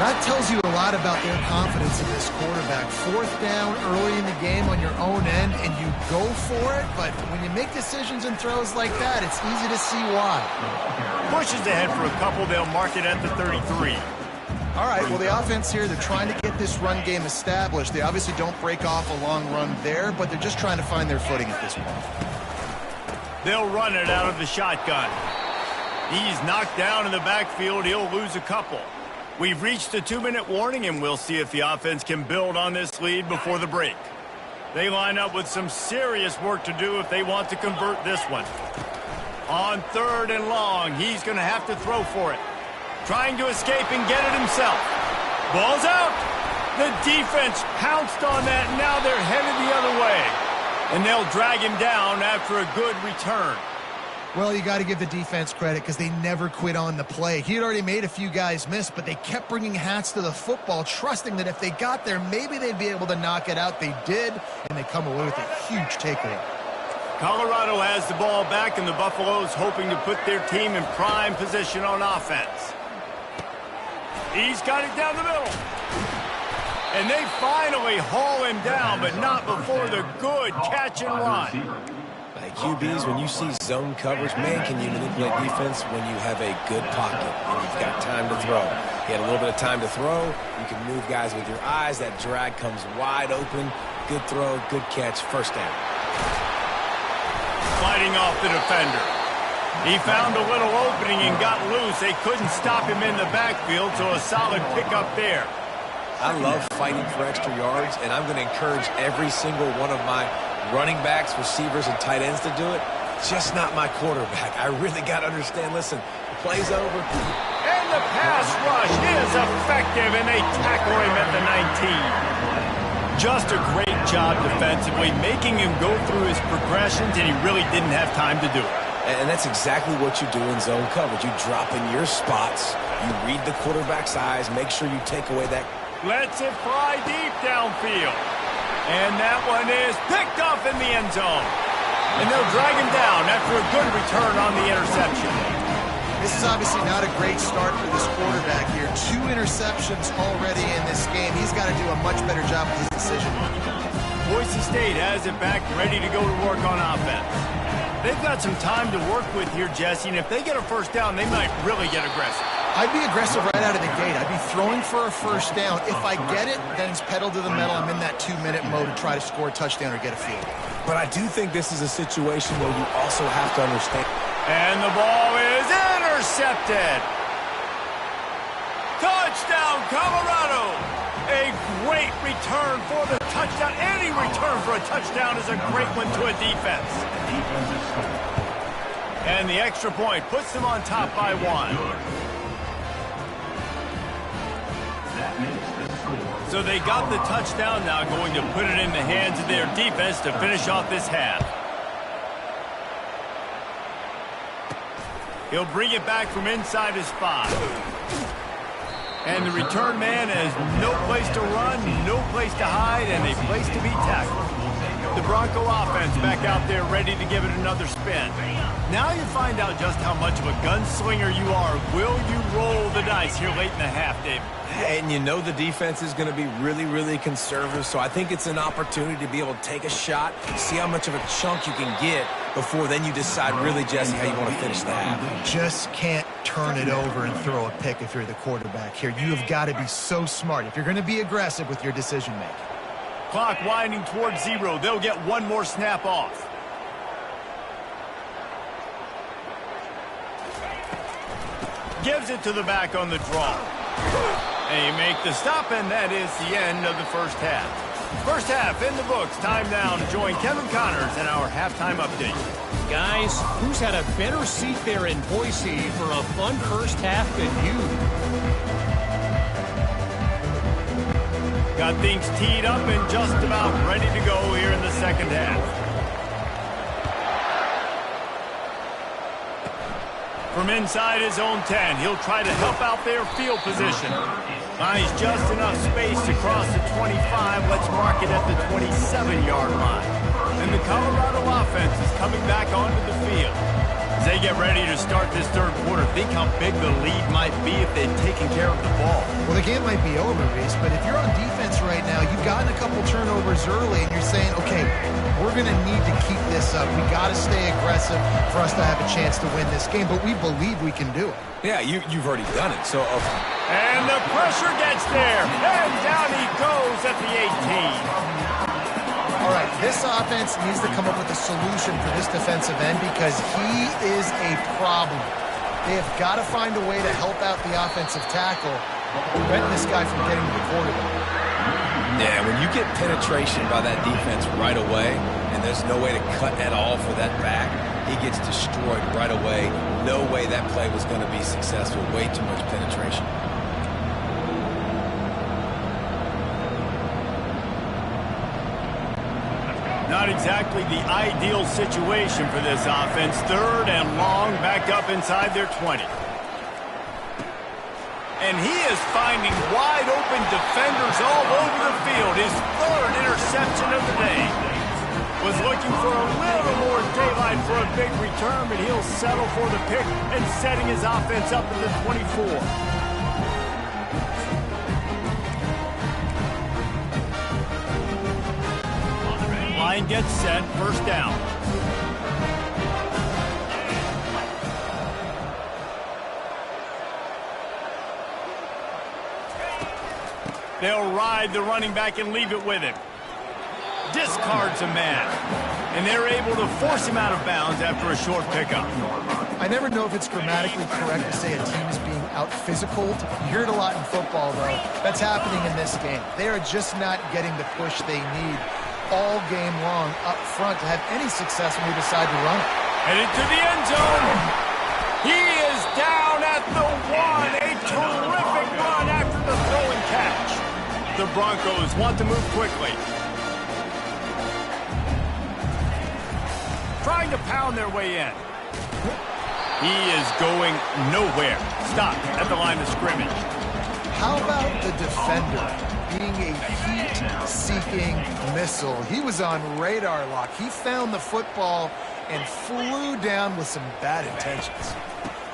That tells you a lot about their confidence in this quarterback. 4th down early in the game on your own end, and you go for it, but when you make decisions and throws like that, it's easy to see why. Pushes ahead for a couple. They'll mark it at the 33. All right, well, the offense here, they're trying to get this run game established. They obviously don't break off a long run there, but they're just trying to find their footing at this point. They'll run it out of the shotgun. He's knocked down in the backfield. He'll lose a couple. We've reached a 2-minute warning, and we'll see if the offense can build on this lead before the break. They line up with some serious work to do if they want to convert this one. On 3rd and long, he's going to have to throw for it. Trying to escape and get it himself. Ball's out. The defense pounced on that. Now they're headed the other way. And they'll drag him down after a good return. Well, you got to give the defense credit because they never quit on the play. He had already made a few guys miss, but they kept bringing hats to the football, trusting that if they got there, maybe they'd be able to knock it out. They did, and they come away with a huge takeaway. Colorado has the ball back, and the Buffaloes hoping to put their team in prime position on offense. He's got it down the middle. And they finally haul him down, but not before the good catch and run. Like QBs, when you see zone coverage, man, can you manipulate defense when you have a good pocket and you've got time to throw. He had a little bit of time to throw. You can move guys with your eyes. That drag comes wide open. Good throw, good catch, first down. Fighting off the defender. He found a little opening and got loose. They couldn't stop him in the backfield, so a solid pickup there. I love fighting for extra yards, and I'm going to encourage every single one of my running backs, receivers, and tight ends to do it. Just not my quarterback. I really got to understand, listen, the play's over. And the pass rush is effective, and they tackle him at the 19. Just a great job defensively, making him go through his progressions, and he really didn't have time to do it. And that's exactly what you do in zone coverage. You drop in your spots, you read the quarterback's eyes, make sure you take away that. Lets it fly deep downfield. And that one is picked off in the end zone. And they'll drag him down after a good return on the interception. This is obviously not a great start for this quarterback here. 2 interceptions already in this game. He's got to do a much better job with his decision making. Boise State has it back, ready to go to work on offense. They've got some time to work with here, Jesse, and if they get a first down, they might really get aggressive. I'd be aggressive right out of the gate. I'd be throwing for a first down. If I get it, then it's pedal to the metal. I'm in that 2-minute mode to try to score a touchdown or get a field. But I do think this is a situation where you also have to understand. And the ball is intercepted. Touchdown, Colorado. A great return for the touchdown. Any return for a touchdown is a great one to a defense. And the extra point puts them on top by 1. So they got the touchdown, now going to put it in the hands of their defense to finish off this half. He'll bring it back from inside his 5. And the return man has no place to run, no place to hide, and a place to be tackled. The Bronco offense back out there ready to give it another spin. Now you find out just how much of a gunslinger you are. Will you roll the dice here late in the half, David? And you know the defense is going to be really, really conservative, so I think it's an opportunity to be able to take a shot, see how much of a chunk you can get before then you decide really, Jesse, how you want to finish the half. Just can't turn it over and throw a pick if you're the quarterback here. You have got to be so smart if you're going to be aggressive with your decision-making. Clock winding towards 0. They'll get one more snap off. Gives it to the back on the draw. They make the stop, and that is the end of the first half. First half in the books. Time now to join Kevin Connors in our halftime update. Guys, who's had a better seat there in Boise for a fun first half than you? Got things teed up and just about ready to go here in the second half. From inside his own 10, he'll try to help out their field position. Finds just enough space to cross the 25. Let's mark it at the 27-yard line. And the Colorado offense is coming back onto the field. As they get ready to start this third quarter, think how big the lead might be if they'd taken care of the ball. Well, the game might be over, Reese, but if you're on defense right now, you've gotten a couple turnovers early, and you're saying, okay, we're going to need to keep this up. We got to stay aggressive for us to have a chance to win this game, but we believe we can do it. Yeah, you've already done it. So, And the pressure gets there, and down he goes at the 18. All right, this offense needs to come up with a solution for this defensive end because he is a problem. They have got to find a way to help out the offensive tackle, prevent this guy from getting to the quarterback. yeah, when you get penetration by that defense right away, and there's no way to cut at all for that back, he gets destroyed right away. No way that play was going to be successful. Way too much penetration. Not exactly the ideal situation for this offense. Third and long, back up inside their 20. And he is finding wide open defenders all over the field. His third interception of the day. Was looking for a little more daylight for a big return, but he'll settle for the pick and setting his offense up at the 24. Line gets set, first down. They'll ride the running back and leave it with him. Discards a man, and they're able to force him out of bounds after a short pickup. I never know if it's grammatically correct to say a team is being out-physicaled. You hear it a lot in football, though. That's happening in this game. They are just not getting the push they need all game long up front to have any success when we decide to run it. Headed to the end zone. He is down at the 1. A terrific run after the throw and catch. The Broncos want to move quickly. Trying to pound their way in. He is going nowhere. Stop at the line of scrimmage. How about the defender being a heat-seeking missile? He was on radar lock. He found the football and flew down with some bad intentions.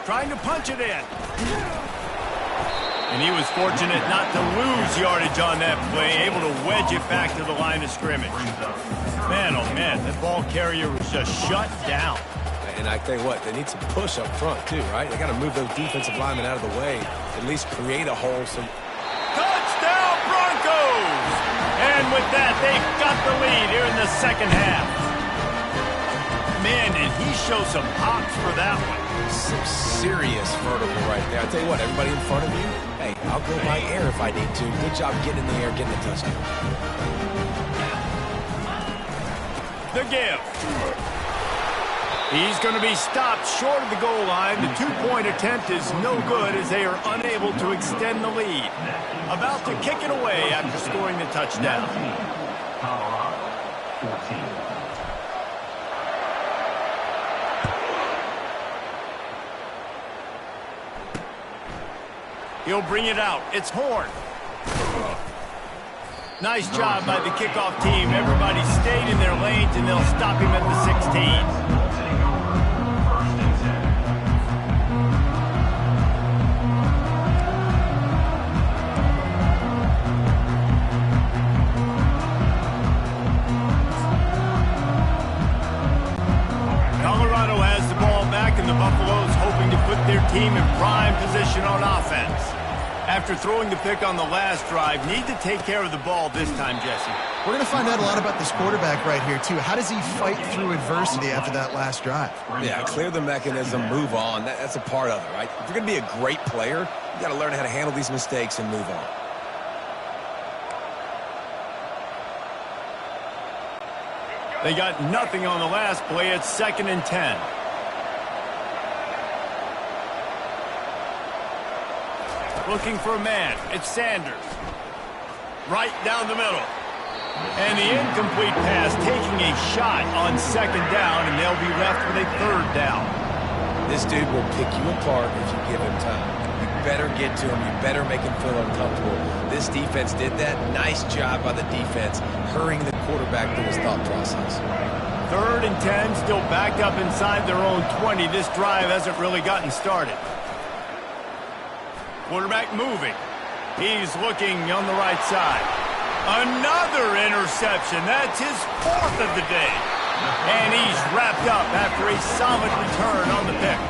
Trying to punch it in. And he was fortunate not to lose yardage on that play, able to wedge it back to the line of scrimmage. Man, oh man, that ball carrier was just shut down. And I tell you what, they need some push up front too, right? They got to move those defensive linemen out of the way, at least create a hole. Touchdown Broncos! And with that, they've got the lead here in the second half. Man, did he show some hops for that one. Some serious vertical right there. I tell you what, everybody in front of you, hey, I'll go by air if I need to. Good job getting in the air, getting the touchdown. The give. He's going to be stopped short of the goal line. The two-point attempt is no good as they are unable to extend the lead. About to kick it away after scoring the touchdown. Colorado, 14. He'll bring it out. It's Horn. Nice job by the kickoff team. Everybody stayed in their lanes, and they'll stop him at the 16. Colorado has the ball back, and the Buffaloes hoping to put their team in prime position on offense. After throwing the pick on the last drive, need to take care of the ball this time, Jesse. We're going to find out a lot about this quarterback right here, too. How does he fight through adversity after that last drive? Yeah, clear the mechanism, move on. That's a part of it, right? If you're going to be a great player, you got to learn how to handle these mistakes and move on. They got nothing on the last play. It's 2nd and 10. Looking for a man. It's Sanders. Right down the middle. And the incomplete pass taking a shot on 2nd down, and they'll be left with a 3rd down. This dude will pick you apart if you give him time. You better get to him. You better make him feel uncomfortable. This defense did that. Nice job by the defense, hurrying the quarterback through his thought process. 3rd and 10, still backed up inside their own 20. This drive hasn't really gotten started. Quarterback moving. He's looking on the right side. Another interception. That's his 4th of the day. And he's wrapped up after a solid return on the pick.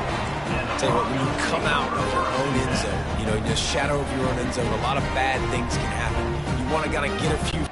I'll tell you what, when you come out of your own end zone, you know, in the shadow of your own end zone, a lot of bad things can happen. You want to kind of get a few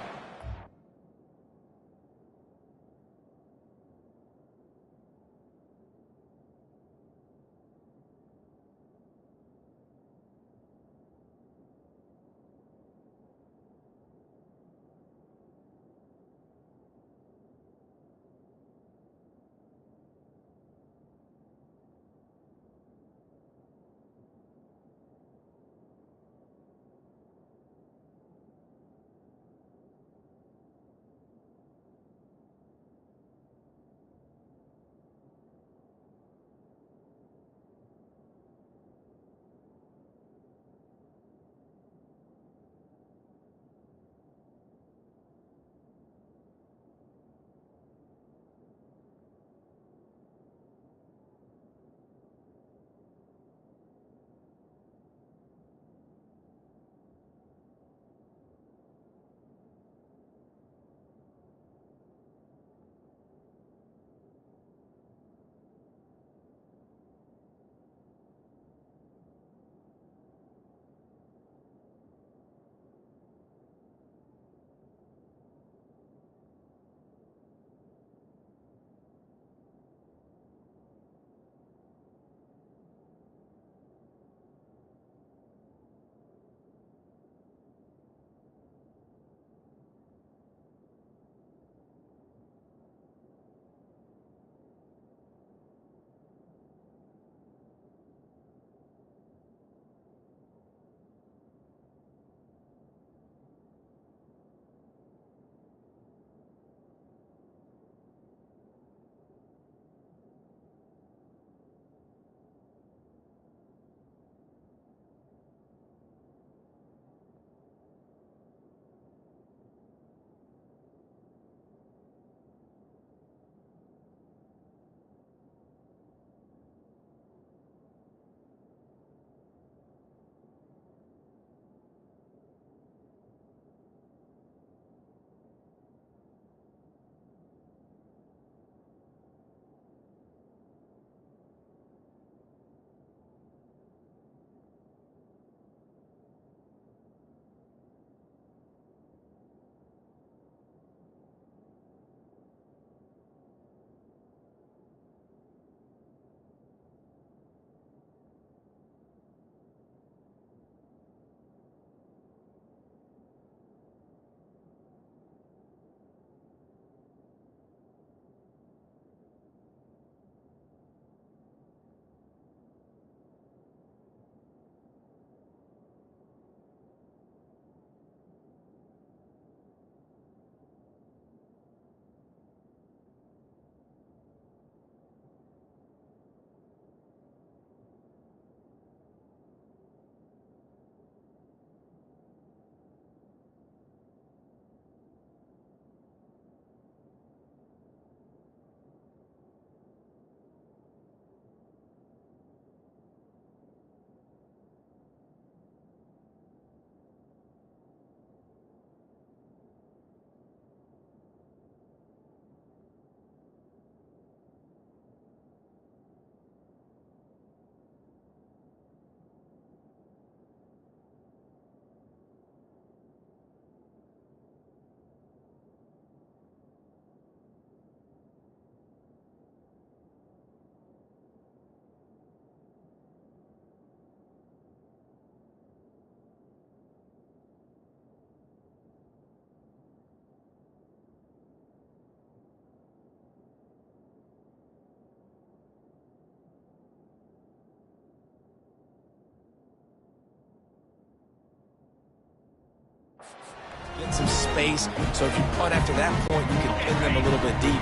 space. So if you punt after that point, you can pin them a little bit deep.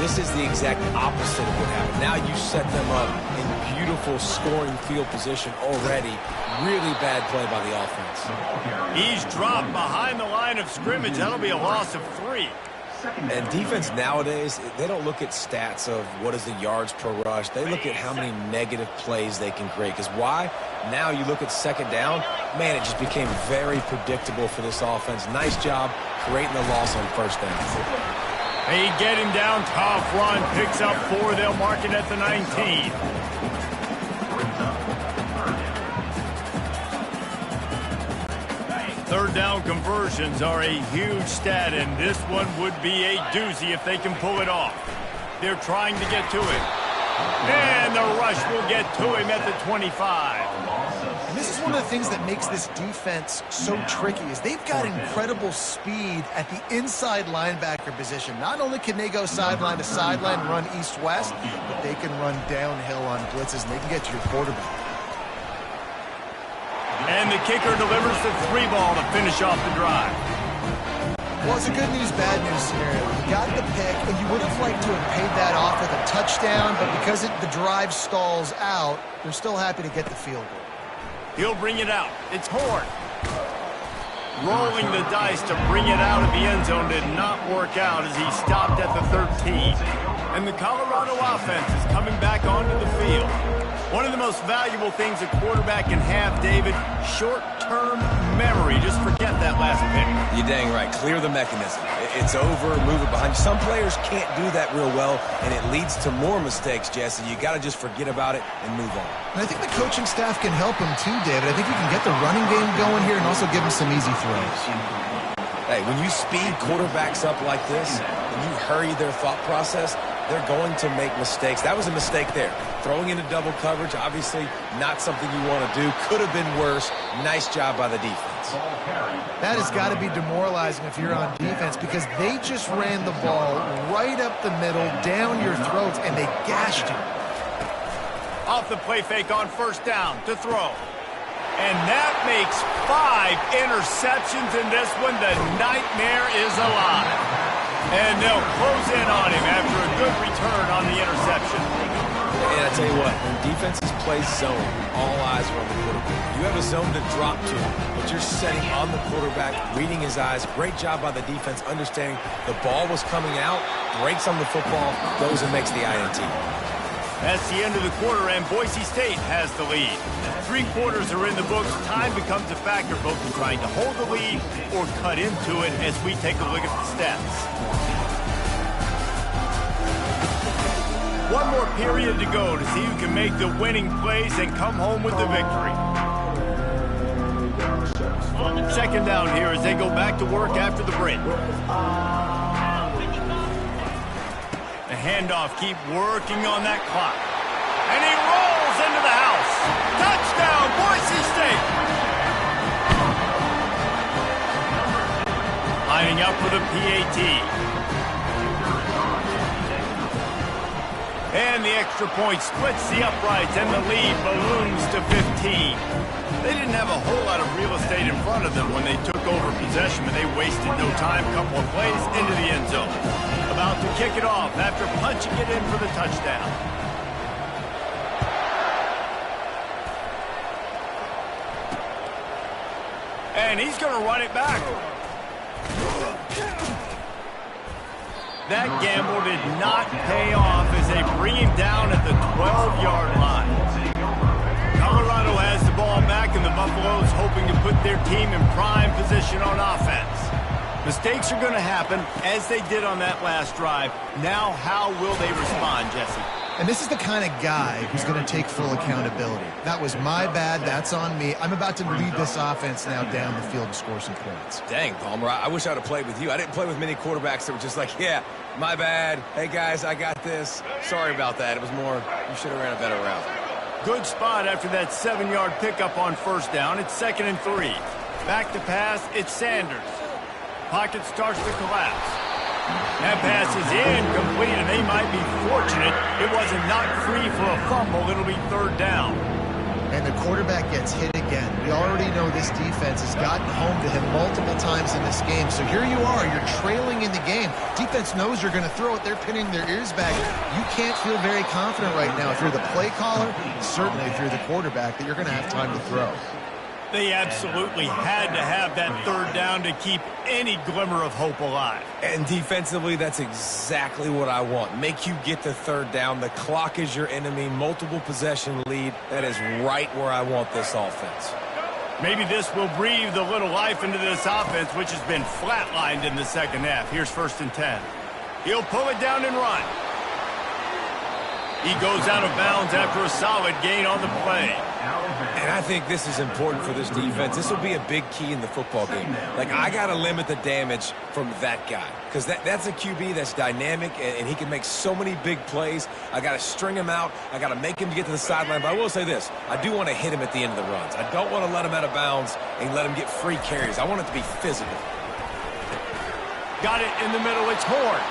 This is the exact opposite of what happened. Now you set them up in beautiful scoring field position already. Really bad play by the offense. He's dropped behind the line of scrimmage. That'll be a loss of 3. And defense nowadays, they don't look at stats of what is the yards per rush. They look at how many negative plays they can create. Because why? Now you look at second down, man, it just became very predictable for this offense. Nice job creating the loss on first down. They get him down, tough run, picks up 4. They'll mark it at the 19. Third down conversions are a huge stat, and this one would be a doozy if they can pull it off. They're trying to get to it. And the rush will get to him at the 25. And this is one of the things that makes this defense so tricky is they've got incredible speed at the inside linebacker position. Not only can they go sideline to sideline and run east-west, but they can run downhill on blitzes, and they can get to your quarterback. And the kicker delivers the 3 ball to finish off the drive. Well, it's a good news, bad news scenario. You got the pick, and you would have liked to have paid that off with a touchdown, but because the drive stalls out, they're still happy to get the field goal. He'll bring it out. It's Horn. Rolling the dice to bring it out of the end zone did not work out as he stopped at the 13. And the Colorado offense is coming back onto the field. One of the most valuable things a quarterback can have, David, short-term memory. Just forget that last pick. You're dang right. Clear the mechanism. It's over, move it behind you. Some players can't do that real well, and it leads to more mistakes, Jesse. You got to just forget about it and move on. And I think the coaching staff can help him too, David. I think you can get the running game going here and also give him some easy throws. Hey, when you speed quarterbacks up like this, and you hurry their thought process, they're going to make mistakes. That was a mistake there. Throwing into double coverage, obviously not something you want to do. Could have been worse. Nice job by the defense. That has got to be demoralizing if you're on defense because they just ran the ball right up the middle, down your throats, and they gashed you. Off the play fake on first down to throw. And that makes 5 interceptions in this one. The nightmare is alive. And they'll close in on him after a good return on the interception. And I tell you what, when defenses play zone, all eyes are on the quarterback. You have a zone to drop to, but you're setting on the quarterback, reading his eyes. Great job by the defense, understanding the ball was coming out, breaks on the football, goes and makes the INT. That's the end of the quarter, and Boise State has the lead. 3 quarters are in the books. Time becomes a factor, both in trying to hold the lead or cut into it as we take a look at the stats. One more period to go to see who can make the winning plays and come home with the victory. Second down here as they go back to work after the break. The handoff, keep working on that clock. And he rolls into the house. Touchdown, Boise State. Lining up for the PAT. And the extra point splits the uprights, and the lead balloons to 15. They didn't have a whole lot of real estate in front of them when they took over possession, but they wasted no time. Couple of plays into the end zone. About to kick it off after punching it in for the touchdown. And he's going to run it back. That gamble did not pay off as they bring him down at the 12-yard line. Colorado has the ball back, and the Buffaloes hoping to put their team in prime position on offense. Mistakes are going to happen, as they did on that last drive. Now, how will they respond, Jesse? And this is the kind of guy who's going to take full accountability. That was my bad. That's on me. I'm about to lead this offense now down the field to score some points. Dang, Palmer, I wish I would have played with you. I didn't play with many quarterbacks that were just like, yeah, my bad. Hey, guys, I got this. Sorry about that. It was more, you should have ran a better route. Good spot after that 7-yard pickup on first down. It's 2nd and 3. Back to pass, it's Sanders. Pocket starts to collapse. That pass is incomplete, and they might be fortunate it wasn't knocked free for a fumble. It'll be 3rd down. And the quarterback gets hit again. We already know this defense has gotten home to him multiple times in this game. So here you are, you're trailing in the game. Defense knows you're going to throw it. They're pinning their ears back. You can't feel very confident right now if you're the play caller, certainly if you're the quarterback, that you're going to have time to throw. They absolutely had to have that third down to keep any glimmer of hope alive. And defensively, that's exactly what I want. Make you get the third down. The clock is your enemy. Multiple possession lead. That is right where I want this offense. Maybe this will breathe a little life into this offense, which has been flatlined in the second half. Here's 1st and 10. He'll pull it down and run. He goes out of bounds after a solid gain on the play. And I think this is important for this defense. This will be a big key in the football game. Like, I got to limit the damage from that guy because that's a QB that's dynamic, and he can make so many big plays. I got to string him out. I got to make him get to the sideline. But I will say this. I do want to hit him at the end of the runs. I don't want to let him out of bounds and let him get free carries. I want it to be physical. Got it in the middle. It's Horn.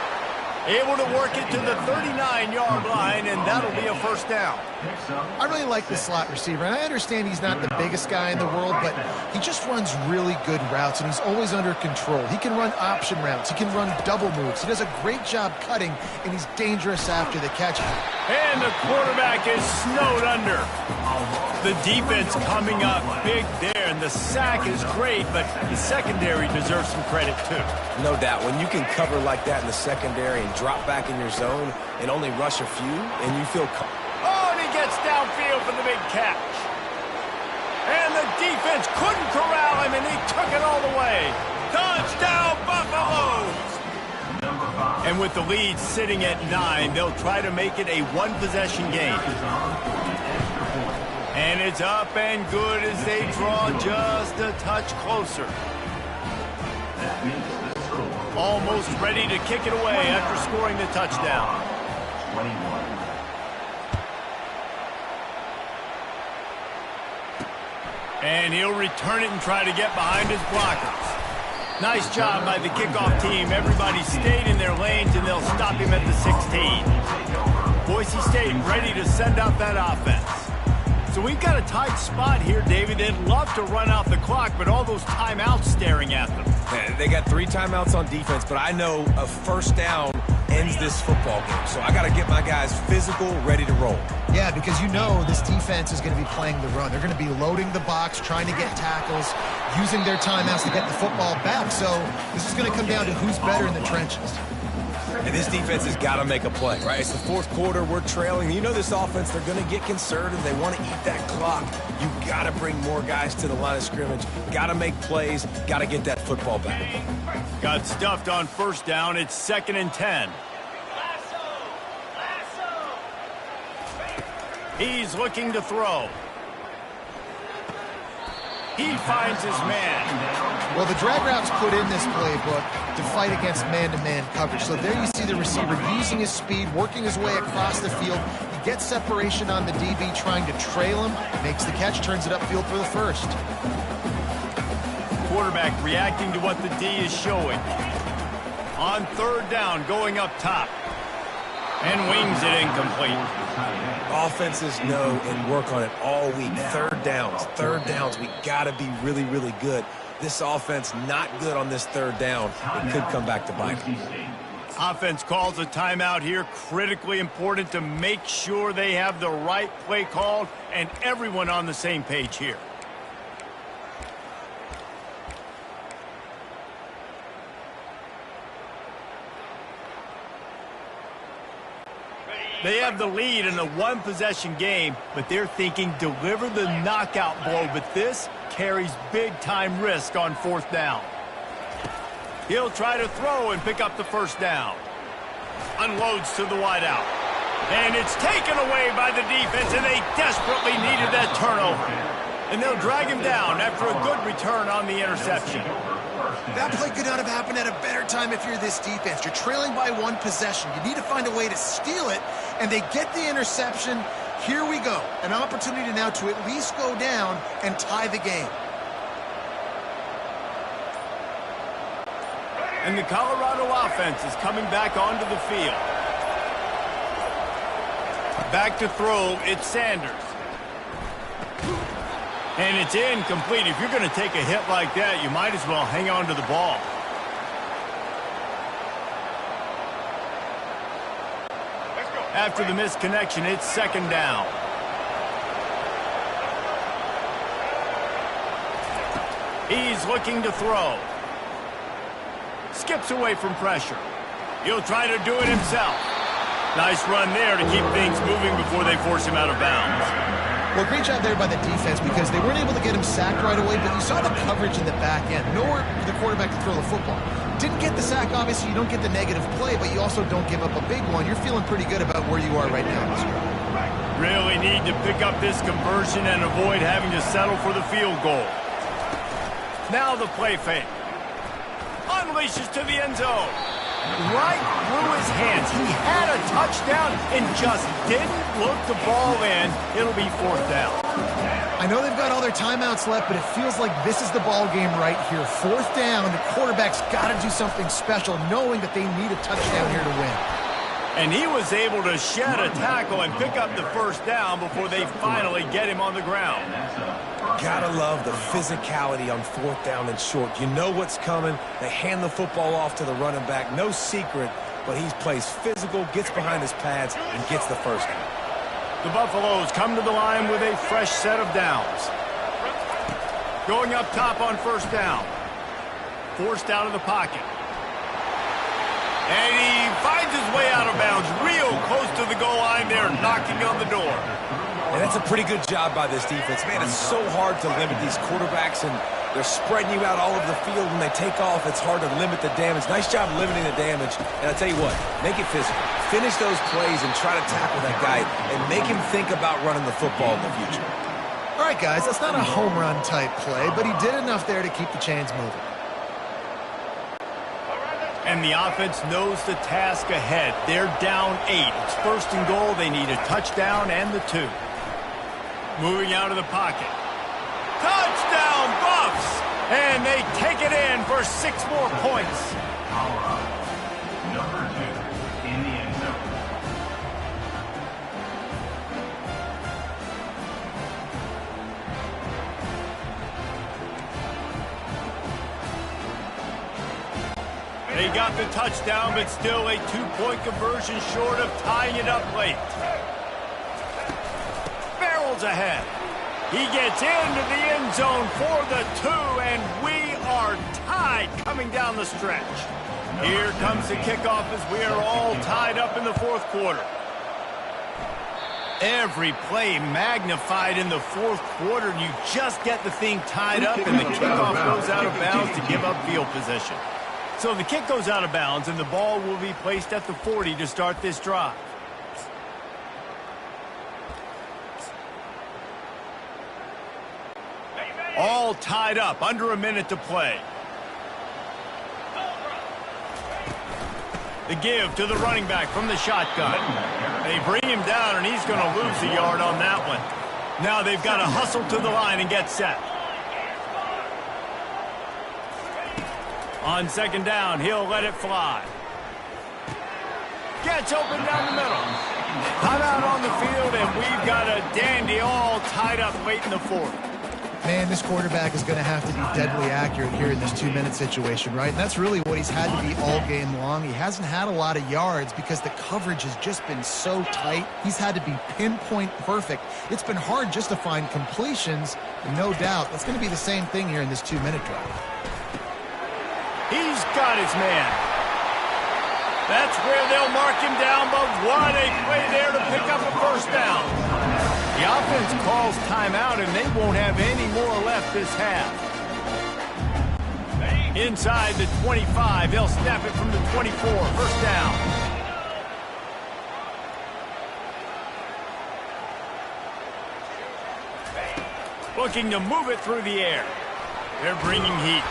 Able to work it to the 39-yard line, and that'll be a 1st down. I really like the slot receiver, and I understand he's not the biggest guy in the world, but he just runs really good routes, and he's always under control. He can run option routes. He can run double moves. He does a great job cutting, and he's dangerous after the catch. And the quarterback is snowed under. The defense coming up big there, and the sack is great, but the secondary deserves some credit, too. No doubt. When you can cover like that in the secondary and drop back in your zone and only rush a few, and you feel Oh, and he gets downfield for the big catch. And the defense couldn't corral him, and he took it all the way. Touchdown, Buffaloes! And with the lead sitting at 9, they'll try to make it a one-possession game. And it's up and good as they draw just a touch closer. Almost ready to kick it away after scoring the touchdown. 21. And he'll return it and try to get behind his blockers. Nice job by the kickoff team. Everybody stayed in their lanes, and they'll stop him at the 16. Boise State ready to send out that offense. So we've got a tight spot here, David. They'd love to run out the clock, but all those timeouts staring at them. They got 3 timeouts on defense, but I know a 1st down ends this football game. So I got to get my guys physical, ready to roll. Yeah, because you know this defense is going to be playing the run. They're going to be loading the box, trying to get tackles, using their timeouts to get the football back. So this is going to come down to who's better in the trenches. And this defense has got to make a play, right? It's the 4th quarter. We're trailing. You know this offense, they're going to get conservative. They want to eat that clock. You got to bring more guys to the line of scrimmage. Got to make plays. Got to get that football back. Got stuffed on 1st down. It's 2nd and 10. He's looking to throw. He finds his man. Well, the drag routes put in this playbook to fight against man-to-man coverage. So there you see the receiver using his speed, working his way across the field. He gets separation on the DB, trying to trail him, makes the catch, turns it upfield for the 1st. Quarterback reacting to what the D is showing. On 3rd down, going up top. And wings it incomplete. Offenses know and work on it all week. 3rd downs. We got to be really, really good. This offense not good on this 3rd down. It could come back to bite them. Offense calls a timeout here. Critically important to make sure they have the right play called and everyone on the same page here. They have the lead in a one-possession game, but they're thinking deliver the knockout blow, but this carries big-time risk on 4th down. He'll try to throw and pick up the 1st down. Unloads to the wideout. And it's taken away by the defense, and they desperately needed that turnover. And they'll drag him down after a good return on the interception. That play could not have happened at a better time if you're this defense. You're trailing by 1 possession. You need to find a way to steal it, and they get the interception. Here we go. An opportunity now to at least go down and tie the game. And the Colorado offense is coming back onto the field. Back to throw, it's Sanders. And it's incomplete. If you're going to take a hit like that, you might as well hang on to the ball. After the missed connection, it's second down. He's looking to throw. Skips away from pressure. He'll try to do it himself. Nice run there to keep things moving before they force him out of bounds. Well, great job there by the defense because they weren't able to get him sacked right away, but you saw the coverage in the back end. Nowhere for the quarterback to throw the football. Didn't get the sack, obviously. You don't get the negative play, but you also don't give up a big one. You're feeling pretty good about where you are right now in this drive. Really need to pick up this conversion and avoid having to settle for the field goal. Now the play fake. Unleashes to the end zone. Right through his hands. He had a touchdown and just didn't look the ball in. It'll be fourth down. I know they've got all their timeouts left, but it feels like this is the ball game right here. Fourth down, the quarterback's got to do something special, knowing that they need a touchdown here to win. And he was able to shed a tackle and pick up the first down before they finally get him on the ground. Gotta love the physicality on fourth down and short. You know what's coming. They hand the football off to the running back. No secret, but he plays physical, gets behind his pads, and gets the first down. The Buffaloes come to the line with a fresh set of downs. Going up top on first down. Forced out of the pocket. And he finds his way out of bounds real close to the goal line there, knocking on the door. And that's a pretty good job by this defense. Man, it's so hard to limit these quarterbacks, and they're spreading you out all over the field. When they take off, it's hard to limit the damage. Nice job limiting the damage. And I tell you what, make it physical. Finish those plays and try to tackle that guy and make him think about running the football in the future. All right, guys, that's not a home run type play, but he did enough there to keep the chains moving. And the offense knows the task ahead. They're down 8. It's first and goal. They need a touchdown and the 2. Moving out of the pocket. Touchdown, Buffs! And they take it in for 6 more points. Number 2 in the end zone. They got the touchdown, but still a 2-point conversion short of tying it up late. Barrels ahead. He gets into the end zone for the 2, and we are tied coming down the stretch. Here comes the kickoff as we are all tied up in the fourth quarter. Every play magnified in the fourth quarter, and you just get the thing tied up, and the kickoff goes out of bounds to give up field position. So the kick goes out of bounds, and the ball will be placed at the 40 to start this drive. All tied up, under a minute to play. The give to the running back from the shotgun. They bring him down, and he's going to lose a yard on that one. Now they've got to hustle to the line and get set. On second down, he'll let it fly. Gets open down the middle. Timeout on the field, and we've got a dandy all tied up late in the fourth. Man, this quarterback is going to have to be deadly accurate here in this 2-minute situation, right? And that's really what he's had to be all game long. He hasn't had a lot of yards because the coverage has just been so tight. He's had to be pinpoint perfect. It's been hard just to find completions, and no doubt that's going to be the same thing here in this 2-minute drive. He's got his man. That's where they'll mark him down, but what a play there to pick up a first down. The offense calls timeout, and they won't have any more left this half. Inside the 25, they'll snap it from the 24. First down. Looking to move it through the air. They're bringing heat.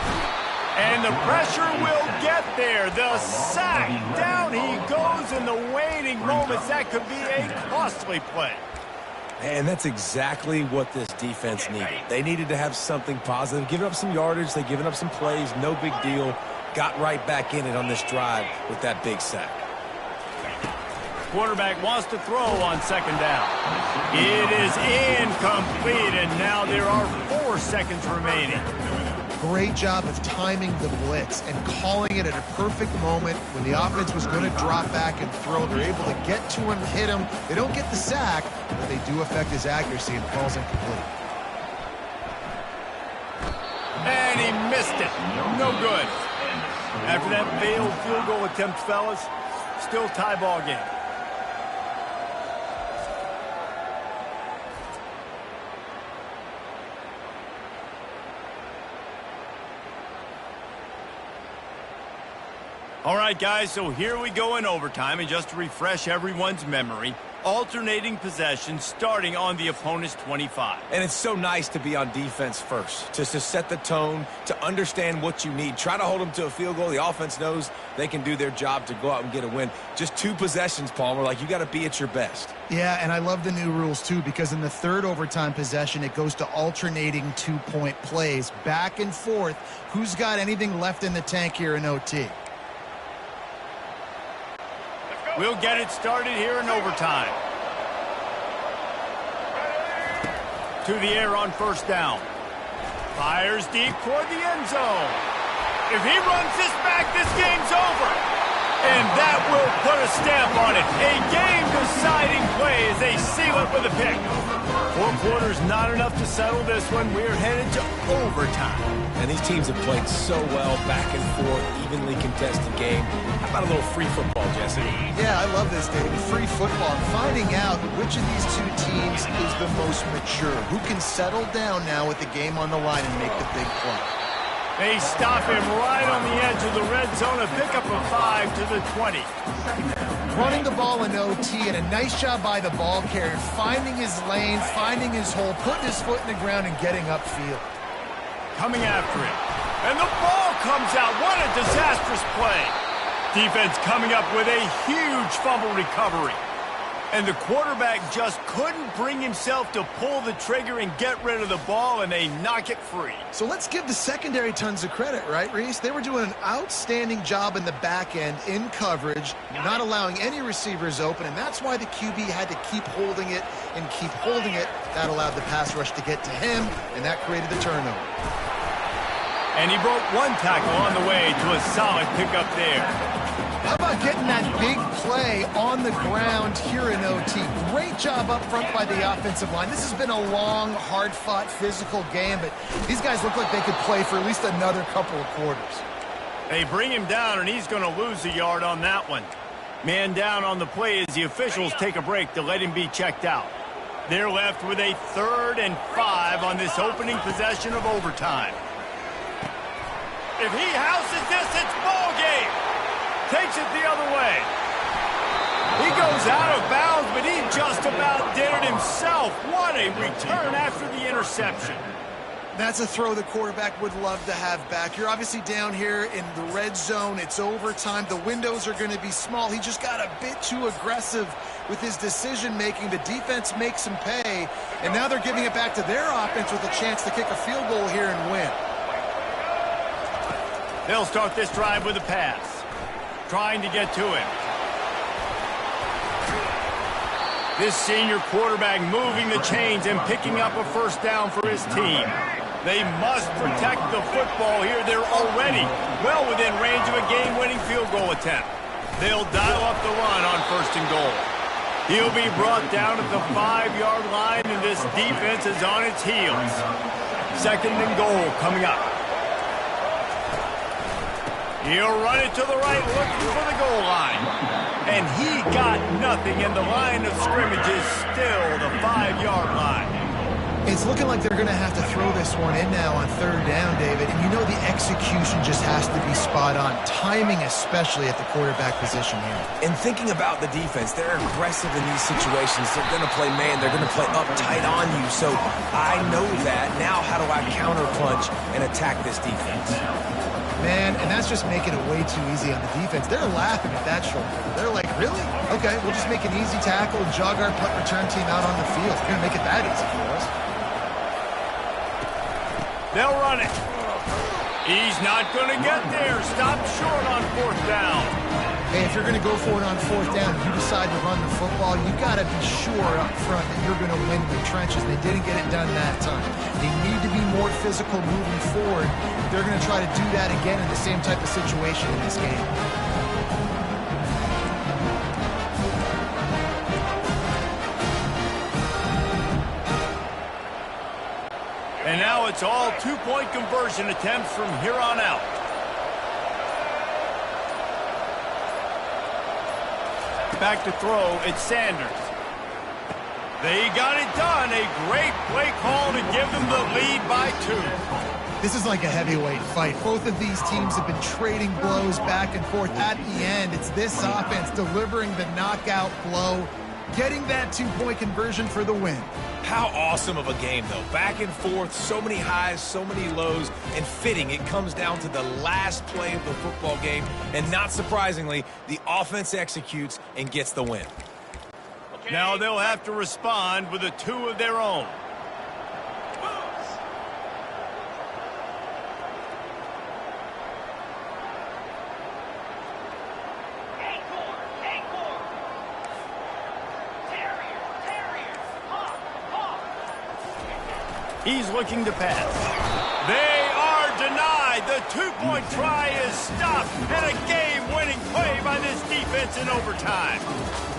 And the pressure will get there. The sack. Down he goes in the waning moments. That could be a costly play. And that's exactly what this defense needed. They needed to have something positive. Giving up some yardage. They've given up some plays. No big deal. Got right back in it on this drive with that big sack. quarterback wants to throw on second down. It is incomplete, and now there are 4 seconds remaining. Great job of timing the blitz and calling it at a perfect moment when the offense was going to drop back and throw. They're able to get to him, hit him. They don't get the sack, but they do affect his accuracy and falls incomplete. And he missed it. No good. After that failed field goal attempt, fellas, still tie ball game. All right, guys, so here we go in overtime, and just to refresh everyone's memory, alternating possession starting on the opponent's 25. And it's so nice to be on defense first, just to set the tone, to understand what you need. Try to hold them to a field goal. The offense knows they can do their job to go out and get a win. Just 2 possessions, Palmer, like you got to be at your best. Yeah, and I love the new rules, too, because in the third overtime possession, it goes to alternating 2-point plays, back and forth. Who's got anything left in the tank here in OT? We'll get it started here in overtime. To the air on first down. Fires deep toward the end zone. If he runs this back, this game's over. And that will put a stamp on it. A game-deciding play as they seal it with a pick. 4 quarters not enough to settle this one. We're headed to overtime. And these teams have played so well, back and forth, evenly contested game. How about a little free football, Jesse? Yeah, I love this, David. Free football. And finding out which of these 2 teams is the most mature. Who can settle down now with the game on the line and make the big play. They stop him right on the edge of the red zone. A pickup of 5 to the 20. Running the ball in OT, and a nice job by the ball carrier, finding his lane, finding his hole, putting his foot in the ground, and getting upfield. Coming after him. And the ball comes out. What a disastrous play. Defense coming up with a huge fumble recovery. And the quarterback just couldn't bring himself to pull the trigger and get rid of the ball, and they knock it free. So let's give the secondary tons of credit, right, Reese? They were doing an outstanding job in the back end in coverage, not allowing any receivers open, and that's why the QB had to keep holding it and keep holding it. That allowed the pass rush to get to him, and that created the turnover. And he broke 1 tackle on the way to a solid pickup there. How about getting that big play on the ground here in OT? Great job up front by the offensive line. This has been a long, hard-fought, physical game, but these guys look like they could play for at least another couple of quarters. They bring him down, and he's going to lose a yard on that one. Man down on the play as the officials take a break to let him be checked out. They're left with a 3rd and 5 on this opening possession of overtime. If he houses this, it's ball game. Takes it the other way. He goes out of bounds, but he just about did it himself. What a return after the interception. That's a throw the quarterback would love to have back. You're obviously down here in the red zone. It's overtime. The windows are going to be small. He just got a bit too aggressive with his decision-making. The defense makes him pay, and now they're giving it back to their offense with a chance to kick a field goal here and win. They'll start this drive with a pass. Trying to get to him. This senior quarterback moving the chains and picking up a first down for his team. They must protect the football here. They're already well within range of a game-winning field goal attempt. They'll dial up the run on 1st and goal. He'll be brought down at the 5-yard line, and this defense is on its heels. 2nd and goal coming up. He'll run it to the right, looking for the goal line. And he got nothing, and the line of scrimmage is still the 5-yard line. It's looking like they're going to have to throw this one in now on 3rd down, David. And you know the execution just has to be spot on. Timing especially at the quarterback position here. And thinking about the defense, they're aggressive in these situations. They're going to play man. They're going to play up tight on you. So I know that. Now how do I counterpunch and attack this defense? Man, and that's just making it way too easy on the defense. They're laughing at that shoulder. They're like, really? Okay, we'll just make an easy tackle and jog our punt return team out on the field. We're going to make it that easy for us. They'll run it. He's not going to get there. Stopped short on 4th down. Hey, if you're going to go for it on fourth down, you decide to run the football, you got to be sure up front that you're going to win in the trenches. They didn't get it done that time. They need to be more physical moving forward. They're going to try to do that again in the same type of situation in this game. And now it's all two-point conversion attempts from here on out. Back to throw, it's Sanders. They got it done. A great play call to give them the lead by 2. This is like a heavyweight fight. Both of these teams have been trading blows back and forth. At the end, it's this offense delivering the knockout blow, getting that two-point conversion for the win. How awesome of a game, though. Back and forth, so many highs, so many lows, and fitting. It comes down to the last play of the football game, and not surprisingly, the offense executes and gets the win. Now they'll have to respond with a 2 of their own. He's looking to pass. They are denied. The two-point try is stopped, and a game-winning play by this defense in overtime.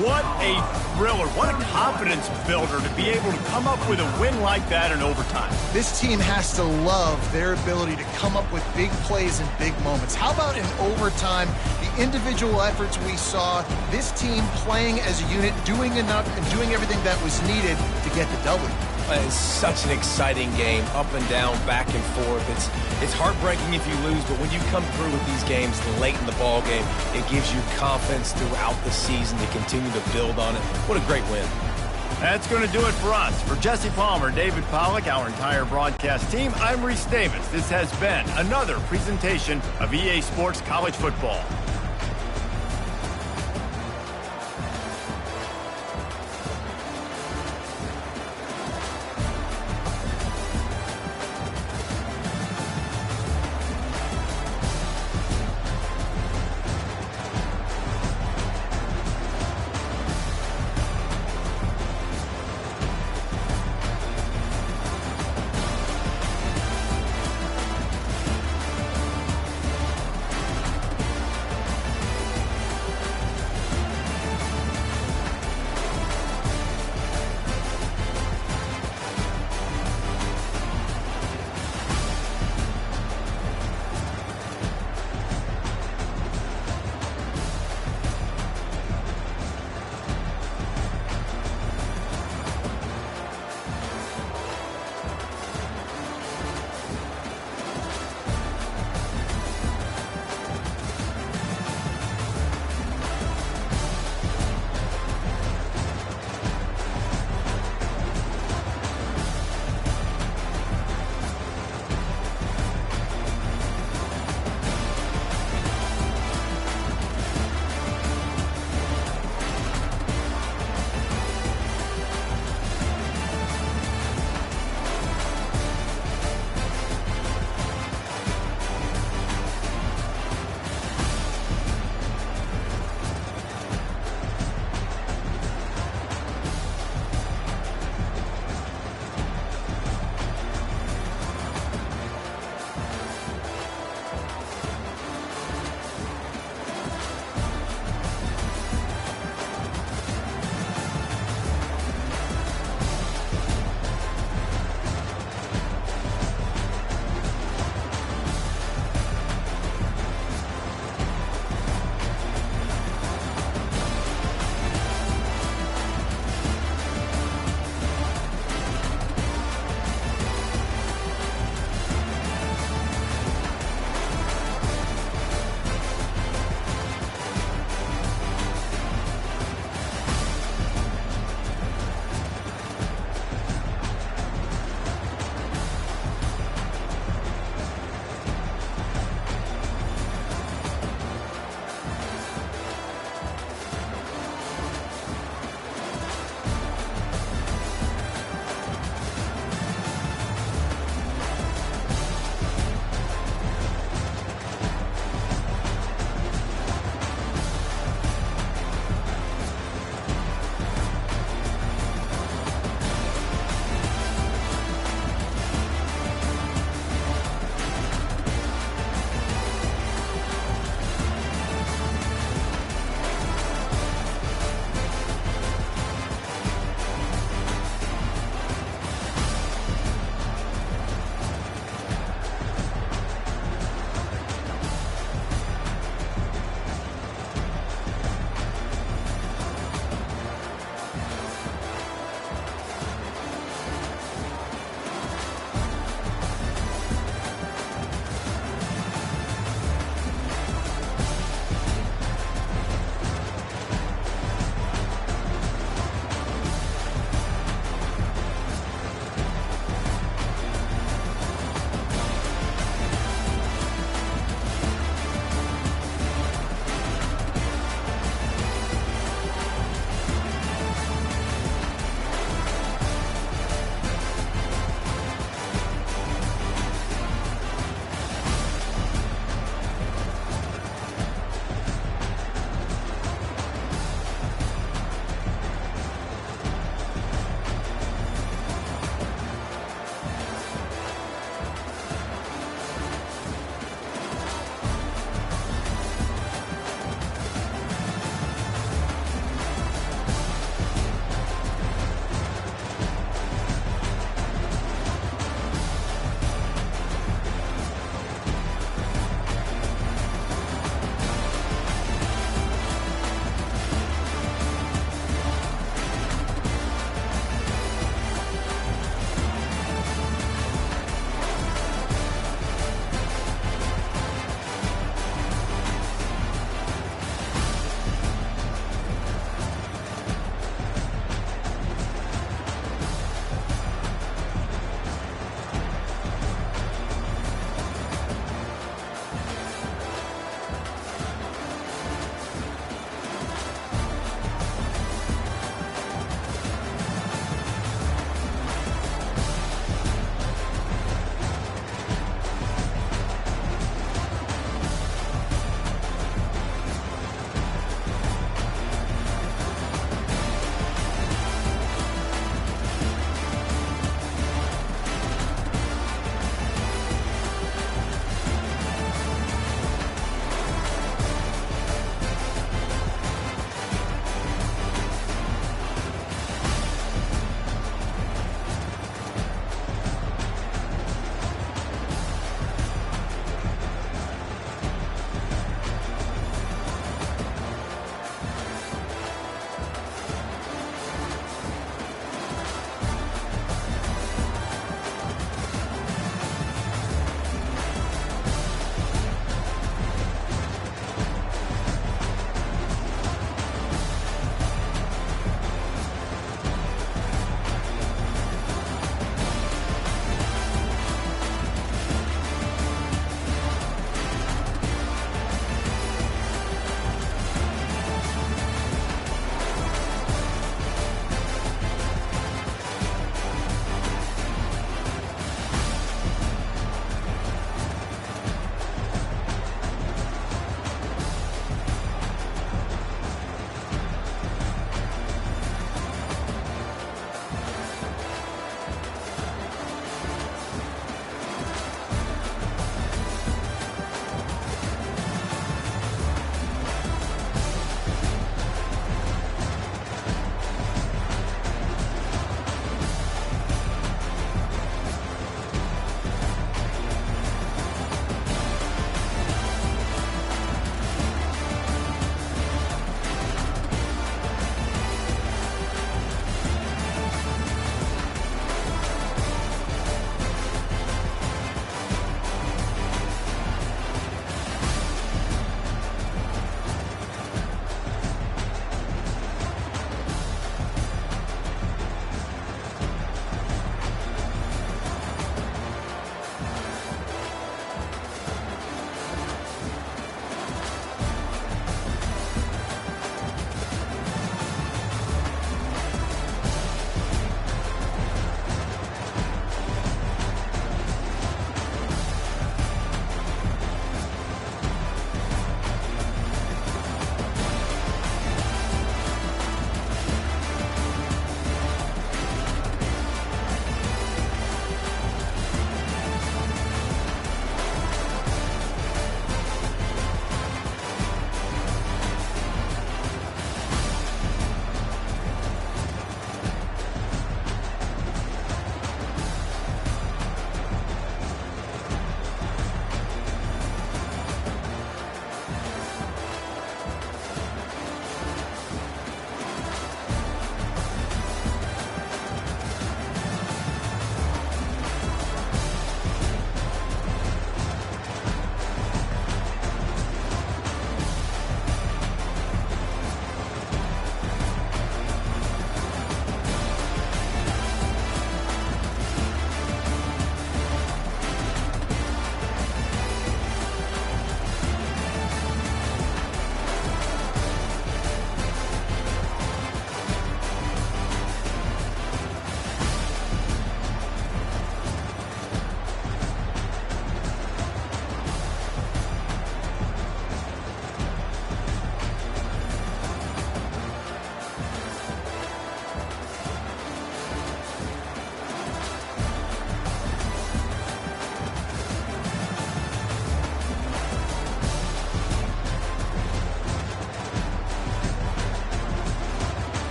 What a thriller. What a confidence builder to be able to come up with a win like that in overtime. This team has to love their ability to come up with big plays in big moments. How about in overtime, the individual efforts we saw, this team playing as a unit, doing enough and doing everything that was needed to get the W. It's such an exciting game, up and down, back and forth. It's heartbreaking if you lose, but when you come through with these games late in the ball game, it gives you confidence throughout the season to continue to build on it. What a great win. That's going to do it for us. For Jesse Palmer, David Pollack, our entire broadcast team, I'm Reese Davis. This has been another presentation of EA Sports College Football.